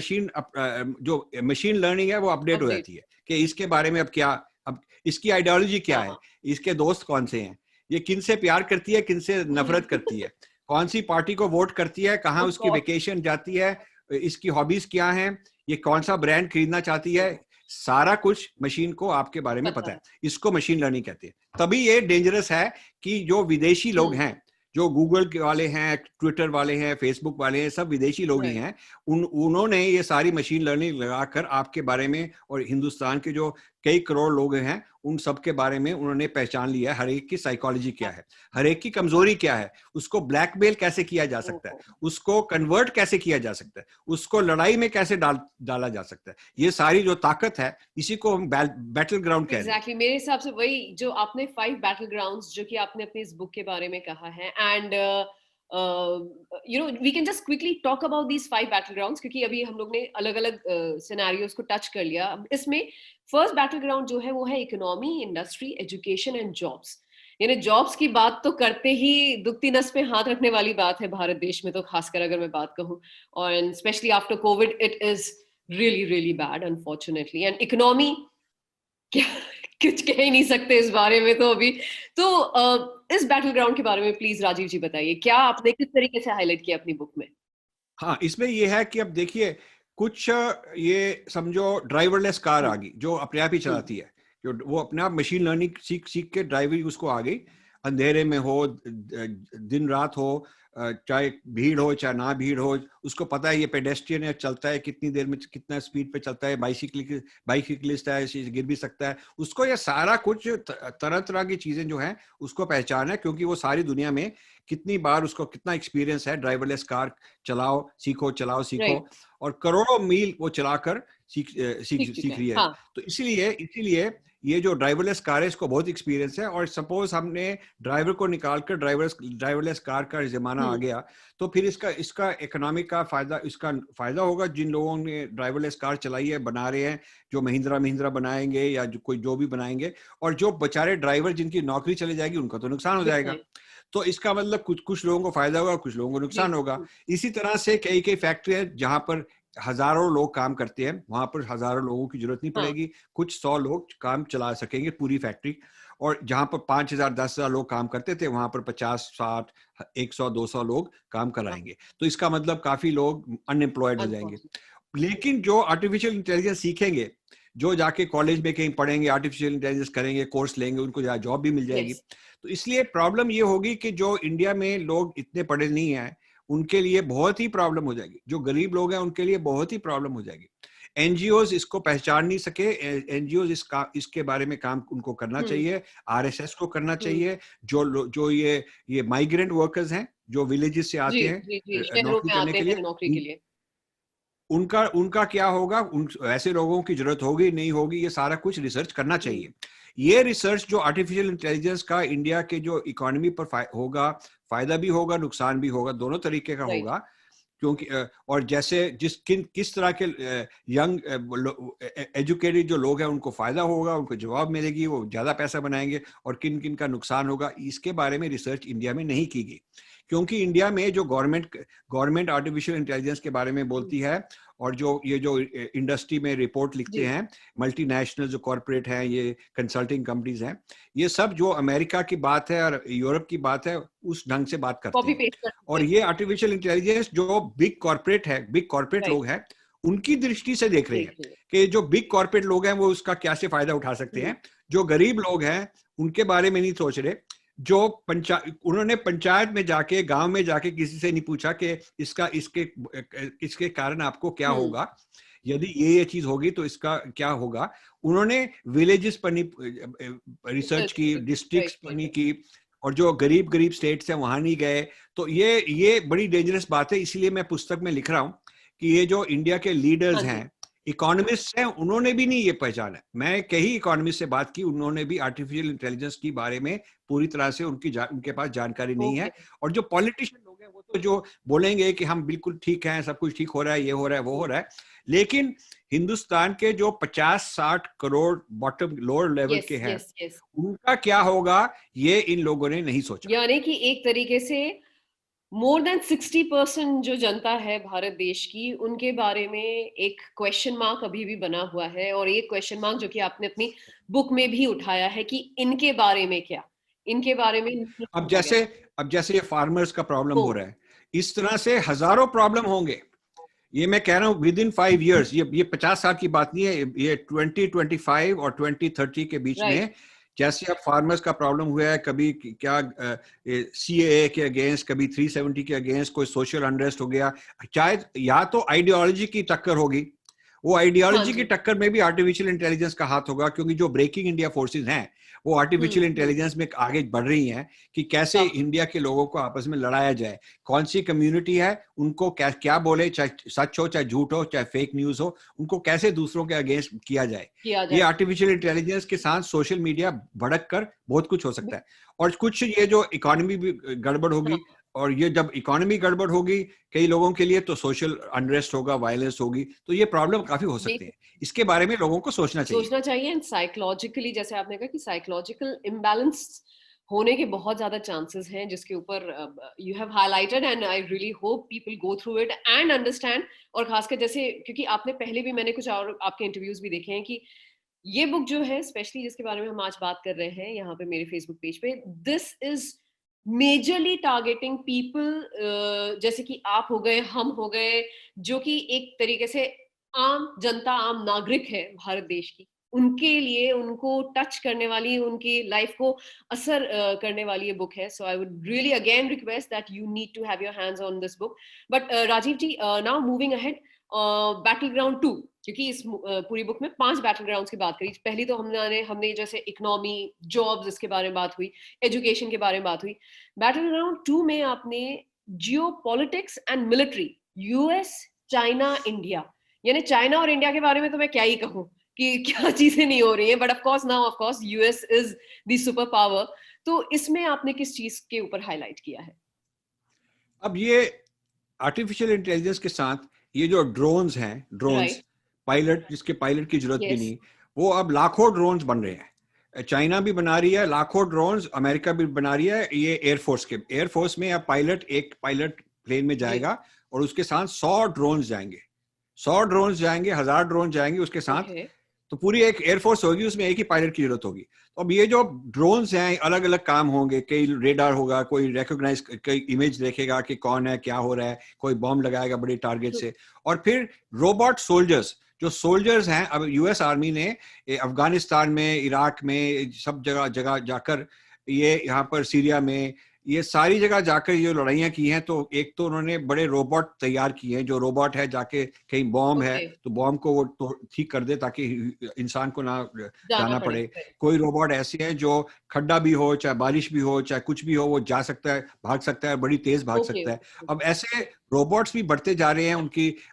जो मशीन लर्निंग है वो अपडेट हो जाती है कि इसके बारे में अब इसकी आइडियोलॉजी क्या है, इसके दोस्त कौन से हैं, ये किन से प्यार करती है, किन से नफरत करती है, कौन सी पार्टी को वोट करती है, कहाँ उसकी वेकेशन जाती है, इसकी हॉबीज क्या हैं, ये कौन सा ब्रांड खरीदना चाहती है, सारा कुछ मशीन को आपके बारे में पता है। इसको मशीन लर्निंग कहते हैं। तभी ये डेंजरस है कि जो विदेशी लोग हैं, जो गूगल के वाले हैं, ट्विटर वाले हैं, फेसबुक वाले हैं, सब विदेशी लोग ही हैं। उन्होंने ये सारी मशीन लर्निंग लगाकर आपके बारे में और हिंदुस्तान के जो कई करोड़ लोग हैं उन सब के बारे में उन्होंने पहचान लिया है, हर एक की साइकोलॉजी क्या है, हर एक की कमजोरी क्या है, उसको ब्लैकमेल कैसे किया जा सकता है, उसको कन्वर्ट कैसे किया जा सकता है, उसको लड़ाई में कैसे डाला जा सकता है। ये सारी जो ताकत है इसी को हम बैटल ग्राउंड कहते हैं। एग्जैक्टली, मेरे हिसाब से वही जो आपने 5 बैटल ग्राउंड्स जो कि आपने अपने इस बुक के बारे में कहा है, and we can just quickly talk about these 5 battle grounds, क्योंकि अभी हम लोग ने अलग अलग सिनेरियोस को टच कर लिया। इसमें फर्स्ट बैटल ग्राउंड जो है वो है economy, industry, education and jobs. यानी जॉब्स की बात तो करते ही दुखती नस पे हाथ रखने वाली बात है भारत देश में, तो खासकर अगर मैं बात कहूँ, और specially after Covid it is really really bad unfortunately. And economy क्या कुछ कह ही नहीं सकते इस बारे में तो अभी तो इस बैटल ग्राउंड के बारे में प्लीज राजीव जी बताइए, क्या आपने किस तरीके से हाईलाइट किया अपनी बुक में? हाँ, इसमें ये है कि अब देखिए कुछ ये समझो ड्राइवरलेस कार आ गई जो अपने आप ही चलाती है, जो वो अपने आप मशीन लर्निंग सीख सीख के ड्राइविंग उसको आ गई, अंधेरे में हो, दिन रात हो, चाहे भीड़ हो चाहे ना भीड़ हो, उसको पता है ये पेडेस्ट्रियन है, चलता है कितनी देर में, कितना स्पीड पे चलता है, बाइसिकलिस्ट है, गिर भी सकता है, उसको ये सारा कुछ तरह तरह की चीजें जो है उसको पहचान है, क्योंकि वो सारी दुनिया में कितनी बार उसको कितना एक्सपीरियंस है, ड्राइवरलेस कार चलाओ सीखो और करोड़ों मील वो चलाकर सीख रही है। हाँ। तो इसीलिए ये जो ड्राइवरलेस कार है इसको बहुत एक्सपीरियंस है, और सपोज हमने ड्राइवर को निकालकर ड्राइवरलेस कार का जमाना आ गया तो फिर इसका इकोनॉमिक का फायदा, इसका फायदा होगा जिन लोगों ने ड्राइवरलेस कार चलाई है, बना रहे हैं, जो महिंद्रा बनाएंगे या जो भी बनाएंगे, और जो बेचारे ड्राइवर जिनकी नौकरी चली जाएगी उनका तो नुकसान हो जाएगा। तो इसका मतलब कुछ लोगों को फायदा होगा, कुछ लोगों को नुकसान होगा। इसी तरह से कई फैक्ट्री है जहां पर हजारों लोग काम करते हैं, वहां पर हजारों लोगों की जरूरत नहीं पड़ेगी, कुछ 100 लोग काम चला सकेंगे पूरी फैक्ट्री। और जहां पर 5000 10,000 लोग काम करते थे वहां पर 50 60 100 200 लोग काम कराएंगे। तो इसका मतलब काफी लोग अनएम्प्लॉयड हो जाएंगे। लेकिन जो आर्टिफिशियल इंटेलिजेंस सीखेंगे, जो जाके कॉलेज में कहीं पढ़ेंगे, आर्टिफिशियल इंटेलिजेंस करेंगे, कोर्स लेंगे, उनको जॉब भी मिल जाएगी। तो इसलिए प्रॉब्लम ये होगी कि जो इंडिया में लोग इतने पढ़े नहीं हैं उनके लिए बहुत ही प्रॉब्लम हो जाएगी, जो गरीब लोग हैं उनके लिए बहुत ही प्रॉब्लम हो जाएगी। एनजीओज इसको पहचान नहीं सके, एनजीओज इसके बारे में काम उनको करना चाहिए, आरएसएस को करना चाहिए, जो ये माइग्रेंट वर्कर्स हैं जो विलेजेस से आते हैं नौकरी के लिए, उनका क्या होगा, ऐसे लोगों की जरूरत होगी नहीं होगी, ये सारा कुछ रिसर्च करना चाहिए। ये रिसर्च जो आर्टिफिशियल इंटेलिजेंस का इंडिया के जो इकोनॉमी पर होगा, फायदा भी होगा नुकसान भी होगा, दोनों तरीके का होगा। क्योंकि और जैसे किस तरह के यंग एजुकेटेड जो लोग हैं उनको फायदा होगा, उनको जवाब मिलेगी, वो ज्यादा पैसा बनाएंगे, और किन किन का नुकसान होगा, इसके बारे में रिसर्च इंडिया में नहीं की गई। क्योंकि इंडिया में जो गवर्नमेंट आर्टिफिशियल इंटेलिजेंस के बारे में बोलती है और जो इंडस्ट्री में रिपोर्ट लिखते हैं मल्टीनेशनल जो कॉर्पोरेट हैं, ये कंसल्टिंग कंपनीज हैं, ये सब जो अमेरिका की बात है और यूरोप की बात है उस ढंग से बात करते हैं। और ये आर्टिफिशियल इंटेलिजेंस जो बिग कॉर्पोरेट लोग हैं उनकी दृष्टि से देख रहे हैं कि जो बिग कॉर्पोरेट लोग हैं वो उसका क्या से फायदा उठा सकते हैं, जो गरीब लोग हैं उनके बारे में नहीं सोच रहे, जो उन्होंने पंचायत में जाके, गांव में जाके किसी से नहीं पूछा कि इसके कारण आपको क्या होगा, यदि ये चीज होगी तो इसका क्या होगा। उन्होंने विलेजेस पर नहीं रिसर्च की, डिस्ट्रिक्ट्स पर नहीं की, और जो गरीब स्टेट्स हैं वहां नहीं गए। तो ये बड़ी डेंजरस बात है। इसीलिए मैं पुस्तक में लिख रहा हूं कि ये जो इंडिया के लीडर्स हैं, इकोनॉमिस्ट हैं, उन्होंने भी नहीं ये पहचाना। मैं कई इकोनॉमिस्ट से बात की, उन्होंने भी आर्टिफिशियल इंटेलिजेंस के बारे में पूरी तरह से उनके पास जानकारी नहीं है। और जो पॉलिटिशियन लोग हैं वो तो जो बोलेंगे कि हम बिल्कुल ठीक हैं, सब कुछ ठीक हो रहा है, ये हो रहा है, वो हो रहा है, लेकिन हिंदुस्तान के जो 50-60 करोड़ बॉटम लोअर लेवल के हैं उनका क्या होगा ये इन लोगों ने नहीं सोचा। यानी कि एक तरीके से मोर देन 60% जो जनता है भारत देश की, उनके बारे में एक क्वेश्चन मार्क अभी भी बना हुआ है। और एक क्वेश्चन मार्क जो कि आपने अपनी बुक में भी उठाया है कि इनके बारे में क्या, इनके बारे में अब जैसे ये फार्मर्स का प्रॉब्लम हो रहा है, इस तरह से हजारों प्रॉब्लम होंगे। ये मैं कह रहा हूँ विद इन 5 years, ये 50 साल की बात नहीं है, ये 2025 और 2030 के बीच में जैसे अब फार्मर्स का प्रॉब्लम हुआ है, कभी क्या CAA के अगेंस्ट, कभी 370 के अगेंस्ट कोई सोशल अनरेस्ट हो गया, चाहे या तो आइडियोलॉजी की टक्कर होगी, वो आइडियोलॉजी की टक्कर में भी आर्टिफिशियल इंटेलिजेंस का हाथ होगा, क्योंकि जो ब्रेकिंग इंडिया फोर्सेस हैं वो आर्टिफिशियल इंटेलिजेंस में आगे बढ़ रही हैं कि कैसे इंडिया के लोगों को आपस में लड़ाया जाए, कौन सी कम्युनिटी है, उनको क्या बोले, चाहे सच हो, चाहे झूठ हो, चाहे फेक न्यूज हो, उनको कैसे दूसरों के अगेंस्ट किया जाए। ये आर्टिफिशियल इंटेलिजेंस के साथ सोशल मीडिया भड़क कर बहुत कुछ हो सकता है। और कुछ ये जो इकोनॉमी भी गड़बड़ होगी, और ये जब इकोनॉमी गड़बड़ होगी कई लोगों के लिए, तो सोशल अनरेस्ट होगा, वायलेंस होगी, तो ये प्रॉब्लम काफी हो सकते हैं। इसके बारे में लोगों को सोचना चाहिए। एंड साइकोलॉजिकली, जैसे आपने कहा कि साइकोलॉजिकल इम्बैलेंस होने के बहुत ज्यादा चांसेस हैं, जिसके ऊपर you have highlighted, and I really hope people go through it and understand. और खासकर जैसे, क्योंकि आपने पहले भी, मैंने कुछ और आपके इंटरव्यूज भी देखे हैं कि ये बुक जो है स्पेशली जिसके बारे में हम आज बात कर रहे हैं यहाँ पे मेरे फेसबुक पेज पे, this is majorly targeting people जैसे कि आप हो गए, हम हो गए, जो कि एक तरीके से आम जनता, आम नागरिक है भारत देश की, उनके लिए, उनको टच करने वाली, उनकी लाइफ को असर करने वाली ये बुक है। So I would really again request that you need to have your hands on this book. But Rajiv ji, now moving ahead, battleground 2, क्योंकि इस पूरी बुक में 5 बैटल ग्राउंड्स की बात करी। पहली तो हमने जैसे इकोनॉमी, जॉब्स, इसके बारे में बात हुई, एजुकेशन के बारे में बात हुई। बैटल ग्राउंड 2 में आपने जियो politics and military, US, China, India, यानी चाइना और इंडिया के बारे में तो मैं क्या ही कहूँ कि क्या चीजें नहीं हो रही है, but of course US is the super power. तो इसमें आपने किस चीज के ऊपर हाईलाइट किया है? अब ये आर्टिफिशियल इंटेलिजेंस के साथ ये जो ड्रोन्स हैं, ड्रोन्स पायलट, जिसके पायलट की जरूरत भी नहीं, वो अब लाखों ड्रोन्स बन रहे हैं। चाइना भी बना रही है लाखों ड्रोन्स, अमेरिका भी बना रही है। ये एयरफोर्स में अब एक पायलट प्लेन में जाएगा और उसके साथ 100 ड्रोन्स जाएंगे, 1000 ड्रोन जाएंगे उसके साथ। तो पूरी एक एयरफोर्स होगी, उसमें एक ही पायलट की जरूरत होगी। तो अब ये जो ड्रोन्स हैं अलग अलग काम होंगे, कई रेडार होगा, कोई रिकॉग्नाइज, कोई इमेज देखेगा कि कौन है, क्या हो रहा है, कोई बॉम्ब लगाएगा बड़ी टारगेट से। और फिर रोबोट सोल्जर्स, जो सोल्जर्स हैं, अब यूएस आर्मी ने अफगानिस्तान में, इराक में, सब जगह जाकर, ये यहाँ पर सीरिया में, ये सारी जगह जाकर ये लड़ाइयाँ की हैं। तो एक तो उन्होंने बड़े रोबोट तैयार किए हैं, जो रोबोट है जाके कहीं बॉम्ब है तो बॉम्ब को वो तो ठीक कर दे ताकि इंसान को ना जाना पड़े। कोई रोबोट ऐसे हैं जो खड्डा भी हो, चाहे बारिश भी हो, चाहे कुछ भी हो, वो जा सकता है, भाग सकता है, बड़ी तेज भाग सकता है। अब ऐसे रोबोट्स भी बढ़ते जा रहे हैं,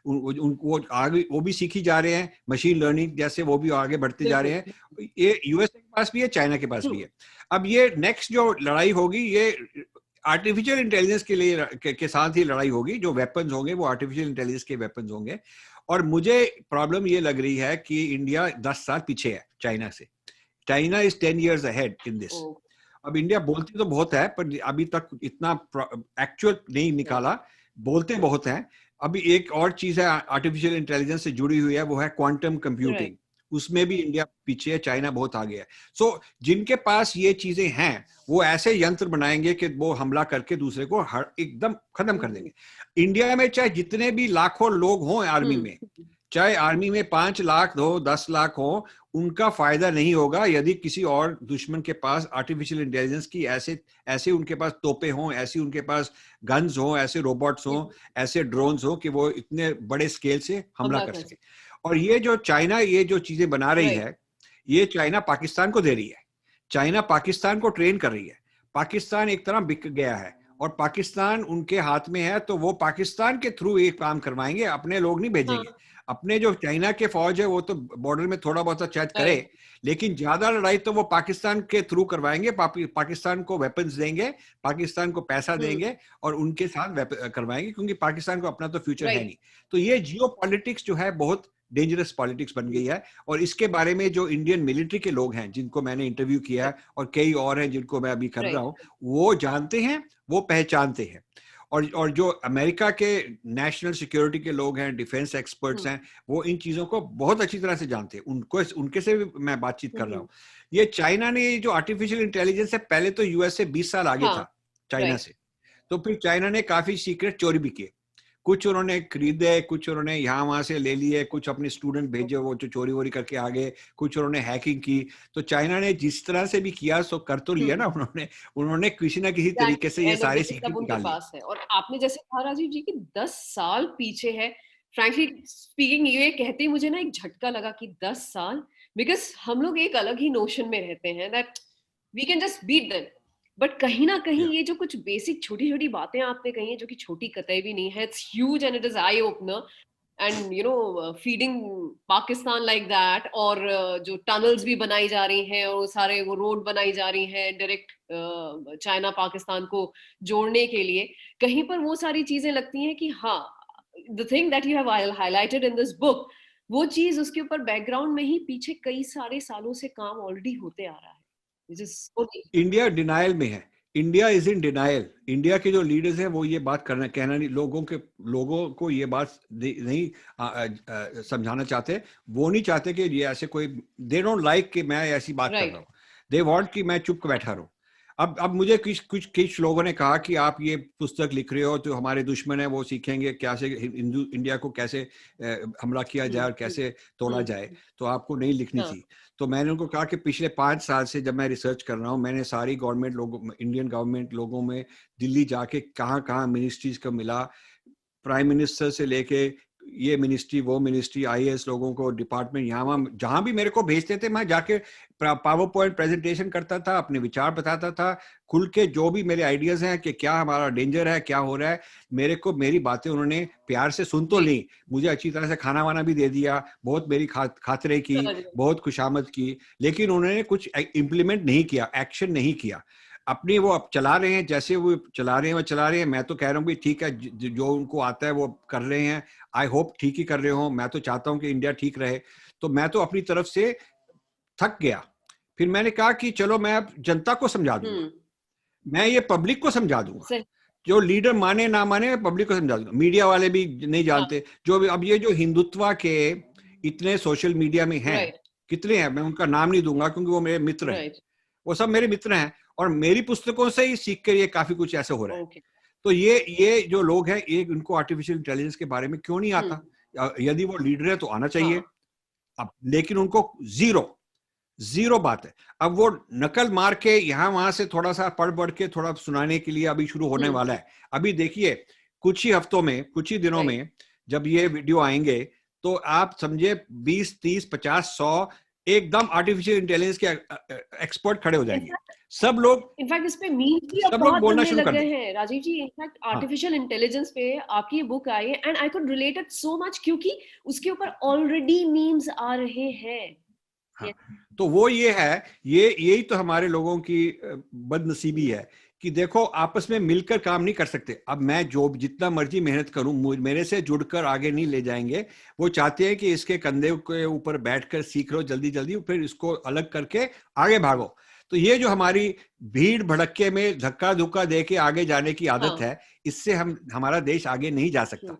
वो आगे वो भी सीखी जा रहे हैं, मशीन लर्निंग जैसे वो भी आगे बढ़ते जा रहे हैं। ये यूएस के पास भी है, चाइना के पास भी है। अब ये नेक्स्ट जो लड़ाई होगी ये आर्टिफिशियल इंटेलिजेंस के लिए के साथ ही लड़ाई होगी। जो वेपन्स होंगे वो आर्टिफिशियल इंटेलिजेंस के वेपन्स होंगे। और मुझे प्रॉब्लम ये लग रही है कि इंडिया 10 साल पीछे है चाइना से। China is 10 years ahead in this. अब इंडिया बोलती तो बहुत है पर अभी तक इतना एक्चुअल नहीं निकाला, बोलते बहुत हैं। अभी एक और चीज है आर्टिफिशियल इंटेलिजेंस से जुड़ी हुई है, वो है क्वांटम कंप्यूटिंग। उसमें भी इंडिया पीछे है, चाइना बहुत आगे है। सो जिनके पास ये चीजें हैं वो ऐसे यंत्र बनाएंगे कि वो हमला करके दूसरे को एकदम खत्म कर देंगे। इंडिया में चाहे जितने भी लाखों लोग हों आर्मी में, चाहे आर्मी में 5 लाख हो 10 लाख हो, उनका फायदा नहीं होगा यदि किसी और दुश्मन के पास आर्टिफिशियल इंटेलिजेंस की ऐसे उनके पास तोपे हों, ऐसी उनके पास गन्स हों, ऐसे रोबोट्स हों, ऐसे ड्रोन्स हों कि वो इतने बड़े स्केल से हमला कर सके। और ये जो चाइना ये जो चीजें बना रही है, ये चाइना पाकिस्तान को दे रही है, चाइना पाकिस्तान को ट्रेन कर रही है। पाकिस्तान एक तरह बिक गया है और पाकिस्तान उनके हाथ में है, तो वो पाकिस्तान के थ्रू एक काम करवाएंगे, अपने लोग नहीं भेजेंगे। अपने जो चाइना के फौज है वो तो बॉर्डर में थोड़ा बहुत शायद करे, लेकिन ज्यादा लड़ाई तो वो पाकिस्तान के थ्रू करवाएंगे। पाकिस्तान को वेपन्स देंगे, पाकिस्तान को पैसा देंगे और उनके साथ करवाएंगे, क्योंकि पाकिस्तान को अपना तो फ्यूचर है नहीं। तो ये जियो पॉलिटिक्स जो है बहुत डेंजरस पॉलिटिक्स बन गई है। और इसके बारे में जो इंडियन मिलिट्री के लोग हैं जिनको मैंने इंटरव्यू किया है और कई और हैं जिनको मैं अभी कर रहा हूं, वो जानते हैं, वो पहचानते हैं। और जो अमेरिका के नेशनल सिक्योरिटी के लोग हैं, डिफेंस एक्सपर्ट्स हैं, वो इन चीजों को बहुत अच्छी तरह से जानते हैं। उनके से भी मैं बातचीत कर रहा हूँ। ये चाइना ने जो आर्टिफिशियल इंटेलिजेंस है, पहले तो यूएस से 20 साल आगे था चाइना से। तो फिर चाइना ने काफी सीक्रेट चोरी भी किए, कुछ उन्होंने खरीदे, कुछ उन्होंने यहाँ वहां से ले लिए, कुछ अपने स्टूडेंट भेजे वो जो चोरी वोरी करके आ गए, कुछ उन्होंने हैकिंग की। तो चाइना ने जिस तरह से भी किया सो कर तो लिया ना उन्होंने किसी ना किसी तरीके से ये सारे सीक्रेट निकाल लिए। और आपने जैसे कहा राजीव जी कि 10 साल पीछे है, फ्रैंकली स्पीकिंग ये कहते ही मुझे ना एक झटका लगा कि 10 साल, बिकॉज हम लोग एक अलग ही नोशन में रहते हैं that we can just beat them. But कहीं ना कहीं ये जो कुछ बेसिक छोटी छोटी बातें आपने कही है, जो कि छोटी कतई भी नहीं है, it's huge and it is eye opener. And you know feeding Pakistan like that, और जो टनल्स भी बनाई जा रही हैं और सारे वो रोड बनाई जा रही हैं डायरेक्ट चाइना पाकिस्तान को जोड़ने के लिए, कहीं पर वो सारी चीजें लगती हैं कि हाँ, the thing that you have highlighted in this book, वो चीज उसके ऊपर बैकग्राउंड में ही पीछे कई सारे सालों से काम ऑलरेडी होते आ रहा है। इंडिया डिनायल में है, India is in denial. India के जो लीडर्स हैं वो ये बात कहना नहीं, लोगों को ये बात नहीं समझाना चाहते। वो नहीं चाहते कि ये ऐसे कोई, दे डोंट लाइक कि मैं ऐसी बात कर रहा हूँ, दे वांट कि मैं चुप बैठा रहूं। अब मुझे कुछ लोगों ने कहा कि आप ये पुस्तक लिख रहे हो तो हमारे दुश्मन है वो सीखेंगे कैसे इंडिया को कैसे हमला किया जाए और कैसे तोड़ा जाए, तो आपको नहीं लिखनी चाहिए। तो मैंने उनको कहा कि पिछले 5 साल से जब मैं रिसर्च कर रहा हूँ, मैंने सारी गवर्नमेंट लोगों, इंडियन गवर्नमेंट लोगों में दिल्ली जाके कहाँ मिनिस्ट्रीज को मिला, प्राइम मिनिस्टर से लेके ये मिनिस्ट्री वो मिनिस्ट्री, आईएएस लोगों को, डिपार्टमेंट, यहाँ जहां भी मेरे को भेजते थे मैं जाके पावर पॉइंट प्रेजेंटेशन करता था, अपने विचार बताता था खुल के, जो भी मेरे आइडियाज हैं कि क्या हमारा डेंजर है, क्या हो रहा है। मेरी बातें उन्होंने प्यार से सुन तो ली, मुझे अच्छी तरह से खाना वाना भी दे दिया, बहुत मेरी खातिरे की, बहुत खुशामद की, लेकिन उन्होंने कुछ इम्प्लीमेंट नहीं किया, एक्शन नहीं किया। अपनी वो अब चला रहे हैं, जैसे वो चला रहे हैं। मैं तो कह रहा हूँ कि ठीक है, जो उनको आता है वो कर रहे हैं, आई होप ठीक ही कर रहे हो। मैं तो चाहता हूँ कि इंडिया ठीक रहे। तो मैं तो अपनी तरफ से थक गया। फिर मैंने कहा कि चलो मैं अब जनता को समझा दूंगा, मैं ये पब्लिक को समझा दूंगा, जो लीडर माने ना माने पब्लिक को समझा दूंगा। मीडिया वाले भी नहीं जानते, जो भी अब ये जो हिंदुत्व के इतने सोशल मीडिया में हैं, कितने हैं, मैं उनका नाम नहीं दूंगा क्योंकि वो मेरे मित्र हैं, वो सब मेरे मित्र हैं और मेरी पुस्तकों से ही सीख कर ये काफी कुछ ऐसे हो रहा है। तो ये जो लोग हैं, ये उनको आर्टिफिशियल इंटेलिजेंस के बारे में क्यों नहीं आता? यदि वो लीडर है तो आना चाहिए। अब लेकिन उनको जीरो बात है। अब वो नकल मार के यहाँ वहां से थोड़ा सा पढ़ के थोड़ा सुनाने के लिए अभी शुरू होने वाला है। अभी देखिए कुछ ही हफ्तों में, कुछ ही दिनों में जब ये वीडियो आएंगे तो आप समझे 20, 30, 50, 100 एकदम आर्टिफिशियल इंटेलिजेंस के एक्सपर्ट खड़े हो जाएंगे। सब लोग इनफैक्ट इस पे मीम्स भी अब बहुत बनने लग गए हैं राजीव जी। इनफैक्ट आर्टिफिशियल इंटेलिजेंस पे आपकी ये बुक आई है and I could relate it so much, क्योंकि उसके ऊपर ऑलरेडी मीम्स आ रहे हैं। तो वो ये है, यही तो हमारे लोगों की बदनसीबी है कि देखो आपस में मिलकर काम नहीं कर सकते। अब मैं जो जितना मर्जी मेहनत करूं, मेरे से जुड़कर आगे नहीं ले जाएंगे। वो चाहते हैं कि इसके कंधे के ऊपर बैठकर सीख लो जल्दी जल्दी, फिर इसको अलग करके आगे भागो। तो ये जो हमारी भीड़ भड़क्के में धक्का धुक्का दे के आगे जाने की आदत है, इससे हमारा देश आगे नहीं जा सकता।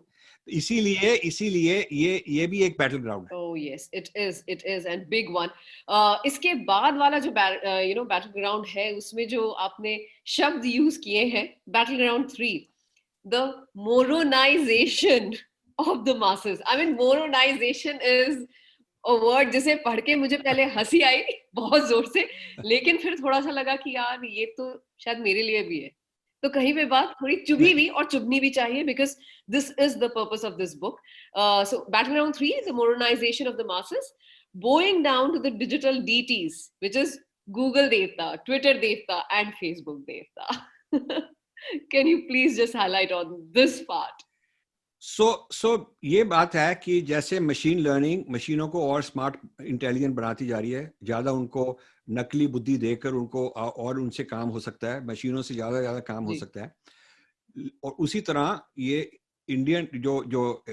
इसीलिए इसीलिए ये भी एक बैटल ग्राउंड है। Oh yes, it is and big one. इसके बाद वाला जो बैटल ग्राउंड है, उसमें जो आपने शब्द यूज किए हैं, battle ground 3, the moronization of the masses. I mean, moronization is a word जिसे पढ़ के मुझे पहले हंसी आई बहुत जोर से, लेकिन फिर थोड़ा सा लगा कि यार ये तो शायद मेरे लिए भी है, तो कहीं पे बात थोड़ी चुभी भी और चुभनी भी चाहिए, because this is the purpose of this book. So battleground 3 is the moronization of the masses, bowing down to the digital deities, which is Google Devta, Twitter Devta, and Facebook Devta. Can you please just highlight on this part? So ये बात है कि जैसे machine learning मशीनों को और smart intelligent बनाती जा रही है, ज्यादा उनको नकली बुद्धि देकर उनको और उनसे काम हो सकता है, मशीनों से ज्यादा काम हो सकता है। और उसी तरह ये इंडियन जो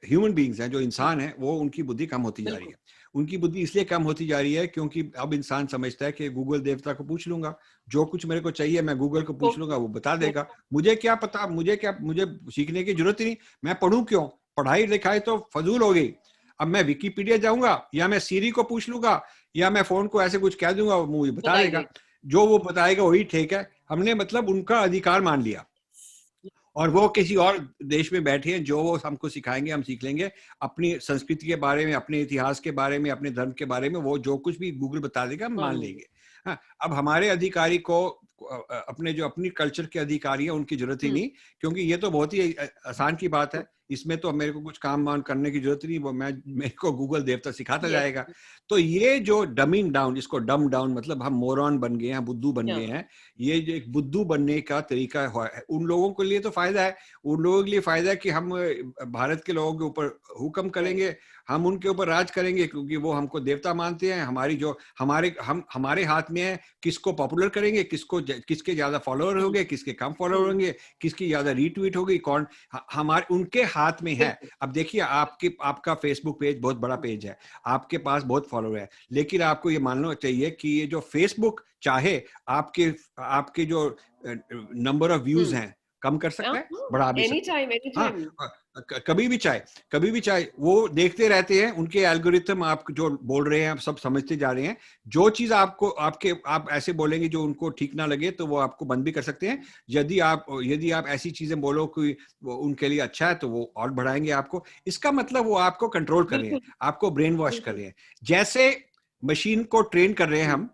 ह्यूमन बीइंग्स हैं, जो इंसान हैं, वो उनकी बुद्धि कम होती जा रही है। उनकी बुद्धि इसलिए कम होती जा रही है क्योंकि अब इंसान समझता है कि गूगल देवता को पूछ लूंगा, जो कुछ मेरे को चाहिए मैं गूगल को पूछ लूंगा, वो बता देगा। मुझे क्या पता, मुझे सीखने की जरूरत ही नहीं, मैं पढ़ूं क्यों? पढ़ाई लिखाई तो फजूल हो गई। अब मैं विकिपीडिया जाऊंगा या मैं सीरी को पूछ लूंगा या मैं फोन को ऐसे कुछ कह दूंगा, वो मुझे बता देगा। जो वो बताएगा वही ठीक है। हमने मतलब उनका अधिकार मान लिया, और वो किसी और देश में बैठे हैं, जो वो हमको सिखाएंगे हम सीख लेंगे। अपनी संस्कृति के बारे में, अपने इतिहास के बारे में, अपने धर्म के बारे में, वो जो कुछ भी गूगल बता देगा हम मान लेंगे। हाँ, अब हमारे अधिकारी को अपनी कल्चर के अधिकारी है, उनकी जरूरत ही नहीं, क्योंकि ये तो बहुत ही आसान की बात है। इसमें तो मेरे को कुछ काम वाम करने की जरूरत नहीं, वो मेरे को गूगल देवता सिखाता जाएगा। तो ये जो डमिंग डाउन, इसको डम डाउन मतलब हम मोरॉन बन गए हैं, बुद्धू बन गए हैं, ये जो एक बुद्धू बनने का तरीका है, उन लोगों के लिए तो फायदा है। उन लोगों के लिए फायदा है कि हम भारत के लोगों के ऊपर हुक्म करेंगे, हम उनके ऊपर राज करेंगे, क्योंकि वो हमको देवता मानते हैं। हमारे हाथ में है किसको पॉपुलर करेंगे, किसके ज्यादा फॉलोअर होंगे, किसके कम फॉलोअर होंगे, किसकी ज्यादा रीट्वीट होगी, कौन उनके हाथ में है। अब देखिए, आपका फेसबुक पेज बहुत बड़ा पेज है, आपके पास बहुत फॉलोअर है, लेकिन आपको ये मानना चाहिए कि ये जो फेसबुक चाहे आपके जो नंबर ऑफ व्यूज हैं कम कर सकता है, बढ़ा भी सकता है। हाँ, कभी भी चाहे वो देखते रहते हैं। उनके एल्गोरिथम आप जो बोल रहे हैं आप सब समझते जा रहे हैं। जो चीज आप ऐसे बोलेंगे जो उनको ठीक ना लगे, तो वो आपको बंद भी कर सकते हैं। यदि आप ऐसी चीजें बोलो कि वो उनके लिए अच्छा है, तो वो और बढ़ाएंगे आपको। इसका मतलब वो आपको कंट्रोल कर रहे हैं, आपको ब्रेन वॉश कर रहे हैं। जैसे मशीन को ट्रेन कर रहे हैं, हम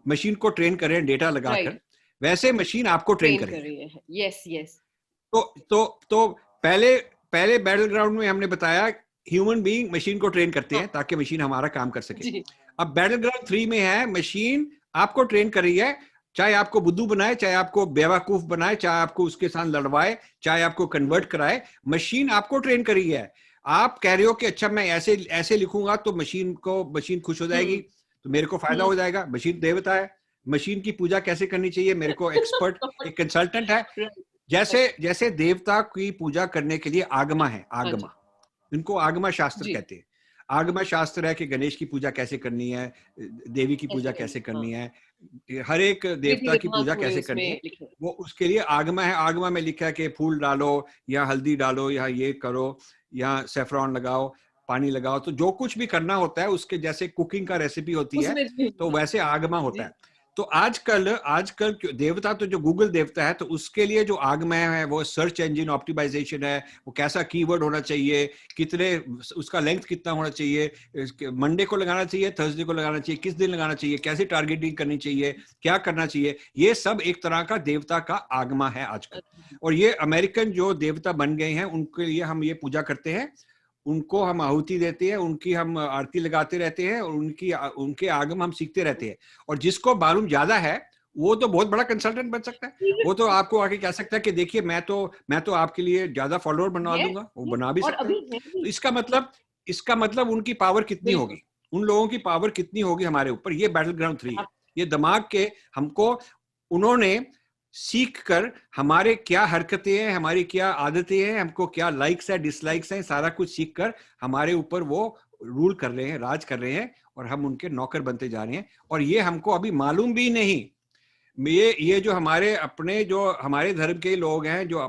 मशीन को ट्रेन कर रहे हैं डेटा लगाकर, वैसे मशीन आपको ट्रेन कर रही है। यस। तो पहले बैटल ग्राउंड में हमने बताया ह्यूमन बीइंग मशीन को ट्रेन करते हैं ताकि मशीन हमारा काम कर सके। अब बैटल ग्राउंड 3 में है मशीन आपको ट्रेन कर रही है, चाहे आपको बुद्धू बनाए, चाहे आपको बेवकूफ बनाए, चाहे आपको उसके साथ लड़वाए, चाहे आपको कन्वर्ट कराए, मशीन आपको ट्रेन कर रही है। आप कह रहे हो कि अच्छा मैं ऐसे लिखूंगा तो मशीन खुश हो जाएगी, तो मेरे को फायदा हो जाएगा। मशीन देवता है, मशीन की पूजा कैसे करनी चाहिए, मेरे को एक्सपर्ट एक कंसल्टेंट है। जैसे देवता की पूजा करने के लिए आगमा है, इनको आगमा शास्त्र कहते हैं। आगमा शास्त्र है कि गणेश की पूजा कैसे करनी है, देवी की पूजा कैसे करनी है, हर एक देवता की पूजा कैसे करनी है, वो उसके लिए आगमा है। आगमा में लिखा है कि फूल डालो या हल्दी डालो या ये करो या सेफ्रॉन लगाओ, पानी लगाओ, तो जो कुछ भी करना होता है उसके जैसे कुकिंग का रेसिपी होती है, तो वैसे आगमा होता है। तो आजकल देवता तो जो गूगल देवता है, तो उसके लिए जो आगमा है वो सर्च इंजन ऑप्टिमाइजेशन है। वो कैसा कीवर्ड होना चाहिए, उसका लेंथ कितना होना चाहिए, मंडे को लगाना चाहिए, थर्सडे को लगाना चाहिए, किस दिन लगाना चाहिए, कैसे टारगेटिंग करनी चाहिए, क्या करना चाहिए, ये सब एक तरह का देवता का आगमा है आजकल। और ये अमेरिकन जो देवता बन गए हैं, उनके लिए हम ये पूजा करते हैं, उनको हम आहुति देते हैं, उनकी हम आरती लगाते रहते हैं, और उनके आगम हम सीखते रहते हैं। और जिसको मालूम ज्यादा है वो तो बहुत बड़ा कंसल्टेंट बन सकता है। वो तो आपको आके कह सकता है कि देखिए मैं तो आपके लिए ज्यादा फॉलोअर बना दूंगा, वो बना भी सकता है। तो इसका मतलब उनकी पावर कितनी होगी, उन लोगों की पावर कितनी होगी हमारे ऊपर। ये बैटल ग्राउंड 3 है। ये दिमाग के हमको उन्होंने सीख कर हमारे क्या हरकतें हैं, हमारी क्या आदतें हैं, हमको क्या लाइक्स है, डिसलाइक्स हैं, सारा कुछ सीख कर हमारे ऊपर वो रूल कर रहे हैं, राज कर रहे हैं, और हम उनके नौकर बनते जा रहे हैं, और ये हमको अभी मालूम भी नहीं। ये जो हमारे धर्म के लोग हैं जो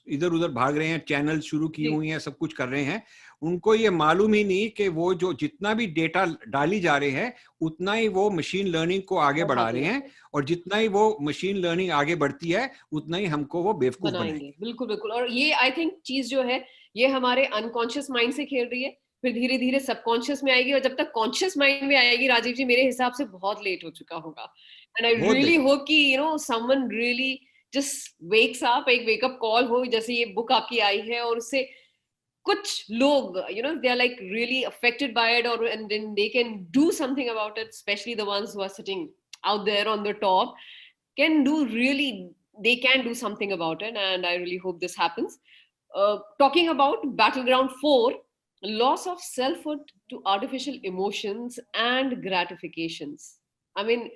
इधर उधर भाग रहे हैं, चैनल शुरू की हुई हैं, सब कुछ कर रहे हैं, उनको ये मालूम ही नहीं कि वो जो जितना भी डेटा डाली जा रहे हैं उतना ही वो मशीन लर्निंग को आगे बढ़ा रहे हैं, और जितना ही वो मशीन लर्निंग आगे बढ़ती है उतना ही हमको वो बेवकूफ बनाएंगे। बिल्कुल बिल्कुल। और ये आई थिंक चीज जो है ये हमारे अनकॉन्शियस माइंड से खेल रही है, फिर धीरे धीरे सबकॉन्शियस में आएगी, और जब तक कॉन्शियस माइंड में आएगी राजीव जी मेरे हिसाब से बहुत लेट हो चुका होगा। एंड आई रियली होप कि someone really just wakes up, एक वेकअप कॉल हो, जैसे ये बुक आपकी आई है, और उससे कुछ लोग they are like really affected by it, or and then they can do something about it, especially the ones who are sitting out there on the top they can do something about it, and I really hope this happens. Talking about Battleground 4, loss of selfhood to artificial emotions and gratifications. I mean,